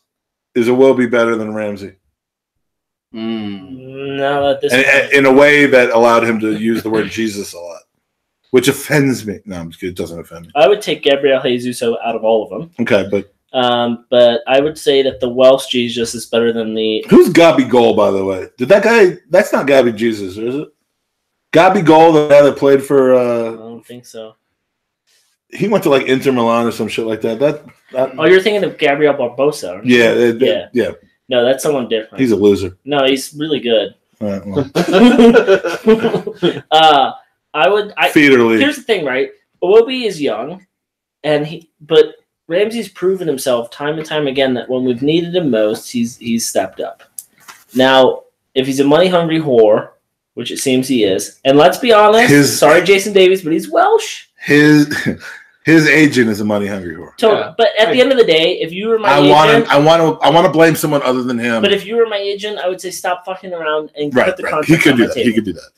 Iwobi better than Ramsey? No, at this point. In a way that allowed him to use the word Jesus a lot, which offends me. No, I'm just kidding. It doesn't offend me. I would take Gabriel Jesus out of all of them. Okay, but I would say that the Welsh Jesus is better than the... Who's Gabi Gol, by the way? Did that guy... That's not Gabi Jesus, is it? Gabi Gol, the guy that played for... I don't think so. He went to, like, Inter Milan or some shit like that. Oh, you're thinking of Gabriel Barbosa. Yeah. No, that's someone different. He's a loser. No, he's really good. All right, well. Feeder league. Here's the thing, right? Iwobi is young, but Ramsey's proven himself time and time again that when we've needed him most, he's stepped up. Now, if he's a money-hungry whore, which it seems he is, and let's be honest, sorry, Jason Davies, but he's Welsh. His agent is a money-hungry whore. But at the end of the day, if you were my agent... I want to blame someone other than him. But if you were my agent, I would say stop fucking around and put the contract He could do on the that. table. He could do that.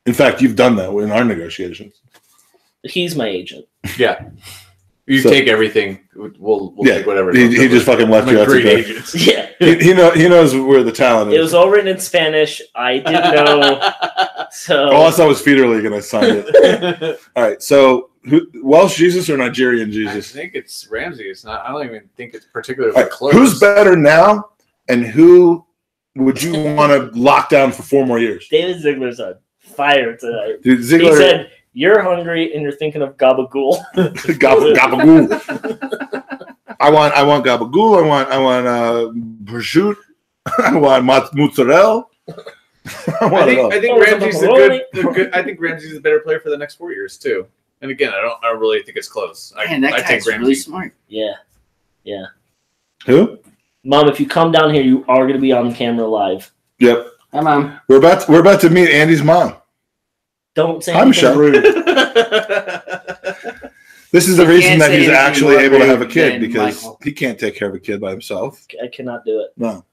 In fact, you've done that in our negotiations. He's my agent. Yeah. You take everything. We'll take whatever. He just fucking left you out to agents. Yeah. He knows where the talent is. It was all written in Spanish. I didn't know. So all I saw was Feeder League and I signed it. All right. So Welsh Jesus or Nigerian Jesus? I think it's Ramsey. It's not. I don't even think it's particularly close. Who's better now, and who would you want to lock down for 4 more years? David Ziegler's on fire tonight. Dude, Ziegler, he said, "You're hungry and you're thinking of gabagool." Gabagool. I want gabagool. I want prosciutto. I want mozzarella. I think Ramsey's I think Ramsey's a better player for the next 4 years too. And again, I don't really think it's close. Man, that guy's really smart. Yeah. Who? Mom, if you come down here, you are going to be on camera live. Yep. Hi, Mom. We're about to meet Andy's mom. Don't say anything rude. This is the reason that he's actually able to have a kid, because he can't take care of a kid by himself. I cannot do it. No.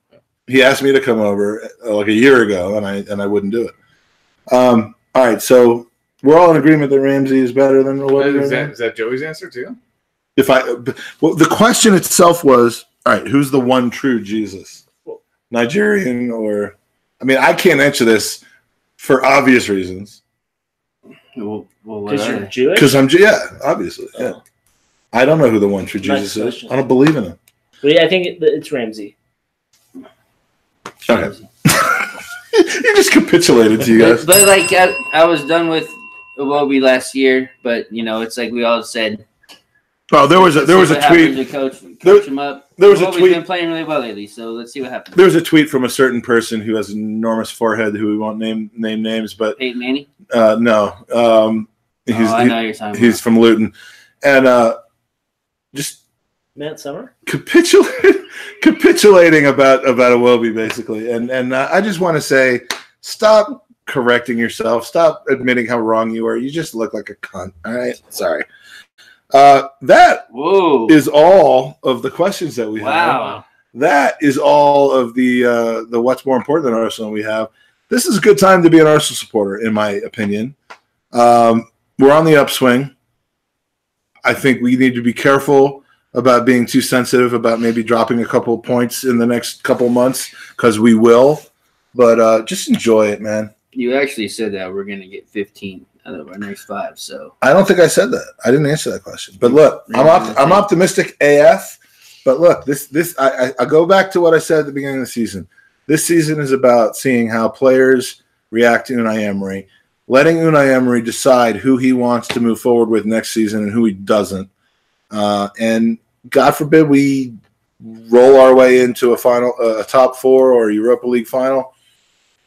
He asked me to come over like a year ago, and I wouldn't do it. All right, so we're all in agreement that Ramsey is better than Is that Joey's answer too? The question itself was, all right, who's the one true Jesus? Nigerian or... I mean, I can't answer this for obvious reasons. Because you're Jewish? Because I'm obviously. Oh. Yeah. I don't know who the one true Jesus is. I don't believe in him. But yeah, I think it's Ramsey. Okay. You just capitulated to you guys. But like, I was done with Iwobi last year, but it's like we all said. Oh, there was a tweet. To coach him up. There was a tweet. We've been playing really well lately, so let's see what happens. There was a tweet from a certain person who has an enormous forehead, who we won't name names, but Peyton Manning. No, I know you're talking. He's from Luton, and just Matt Summer capitulating about Iwobi basically, and I just want to say, stop correcting yourself, stop admitting how wrong you are. You just look like a cunt. All right, sorry. That is all of the questions that we have. Wow. That is all of the what's more important than Arsenal we have. This is a good time to be an Arsenal supporter, in my opinion. We're on the upswing. I think we need to be careful about being too sensitive about maybe dropping a couple of points in the next couple of months, because we will. But just enjoy it, man. You actually said that we're going to get 15 out of our next 5. So I don't think I said that. I didn't answer that question. But look, I'm optimistic AF. But look, I go back to what I said at the beginning of the season. This season is about seeing how players react to Unai Emery, letting Unai Emery decide who he wants to move forward with next season and who he doesn't. And God forbid we roll our way into a top 4 or Europa League final.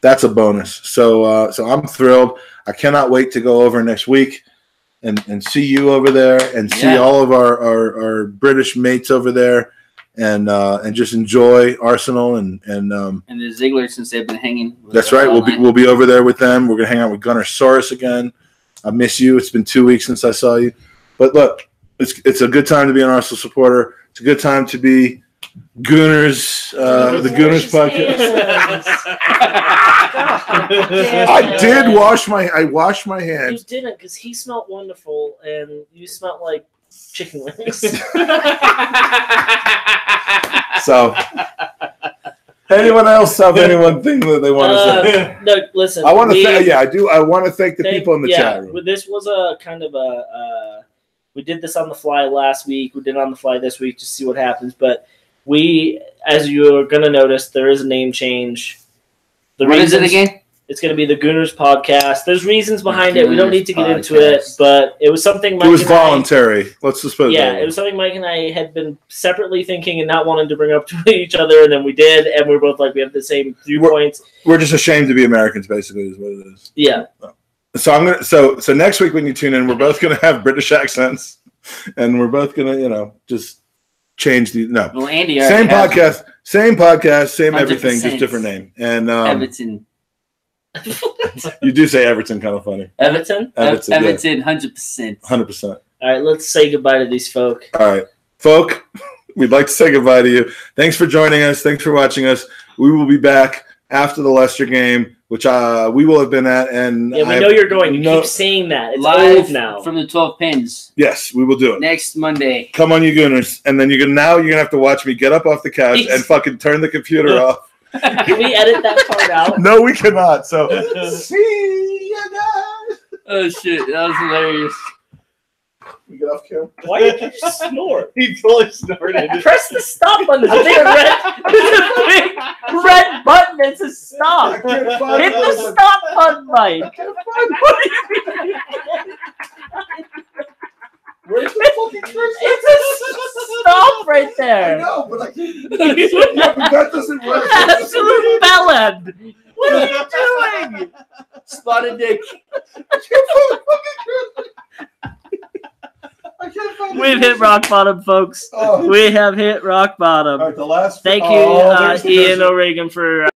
That's a bonus. So I'm thrilled. I cannot wait to go over next week and see you over there and see all of our British mates over there and just enjoy Arsenal and the Ziegler, since they've been hanging. That's right. We'll be over there with them. We're gonna hang out with Gooners again. I miss you. It's been 2 weeks since I saw you. But look, it's a good time to be an Arsenal supporter. It's a good time to be Gooners, the Gooners Podcast. I washed my hands. You didn't, because he smelled wonderful and you smelled like chicken wings. So, anyone else have anyone thing that they want to say? No, listen. I want to thank. Yeah, I do. I want to thank the people in the chat room. This was a kind of we did this on the fly last week. We did it on the fly this week to see what happens. But as you're gonna notice, there is a name change. What is it again? It's going to be the Gooners Podcast. There's reasons behind it. We don't need to get into it, but it was something Mike. It was voluntary. Let's just put it it was something Mike and I had been separately thinking and not wanting to bring up to each other, and then we did, and we're both like, we have the same viewpoints. We're just ashamed to be Americans, basically, is what it is. Yeah. So so next week when you tune in, we're both going to have British accents, and we're both going to just change the Well, Andy, same podcast, same everything, just different name. And Everton. You do say Everton, kind of funny. Everton, 100%. 100%. All right, let's say goodbye to these folk. All right, folk, we'd like to say goodbye to you. Thanks for joining us. Thanks for watching us. We will be back after the Leicester game, which we will have been at. And we know you're going. You keep saying that. It's live old now. From the 12 pins. Yes, we will do it next Monday. Come on, you Gooners, and then you're gonna have to watch me get up off the couch and fucking turn the computer off. Can we edit that part out? No, we cannot. So, see ya, guys. Oh, shit. That was hilarious. We get off camera. Why did you just snort? He totally snorted. Press the stop button. There's a big red button that says stop. Hit the stop button, Mike. Where's the fucking It's a stop right there. I know, but like, that doesn't work. Absolute bellend. What are you doing? Spotted dick. We've hit rock bottom, folks. We have hit rock bottom. All right, the last. Thank you, Ian O'Regan, for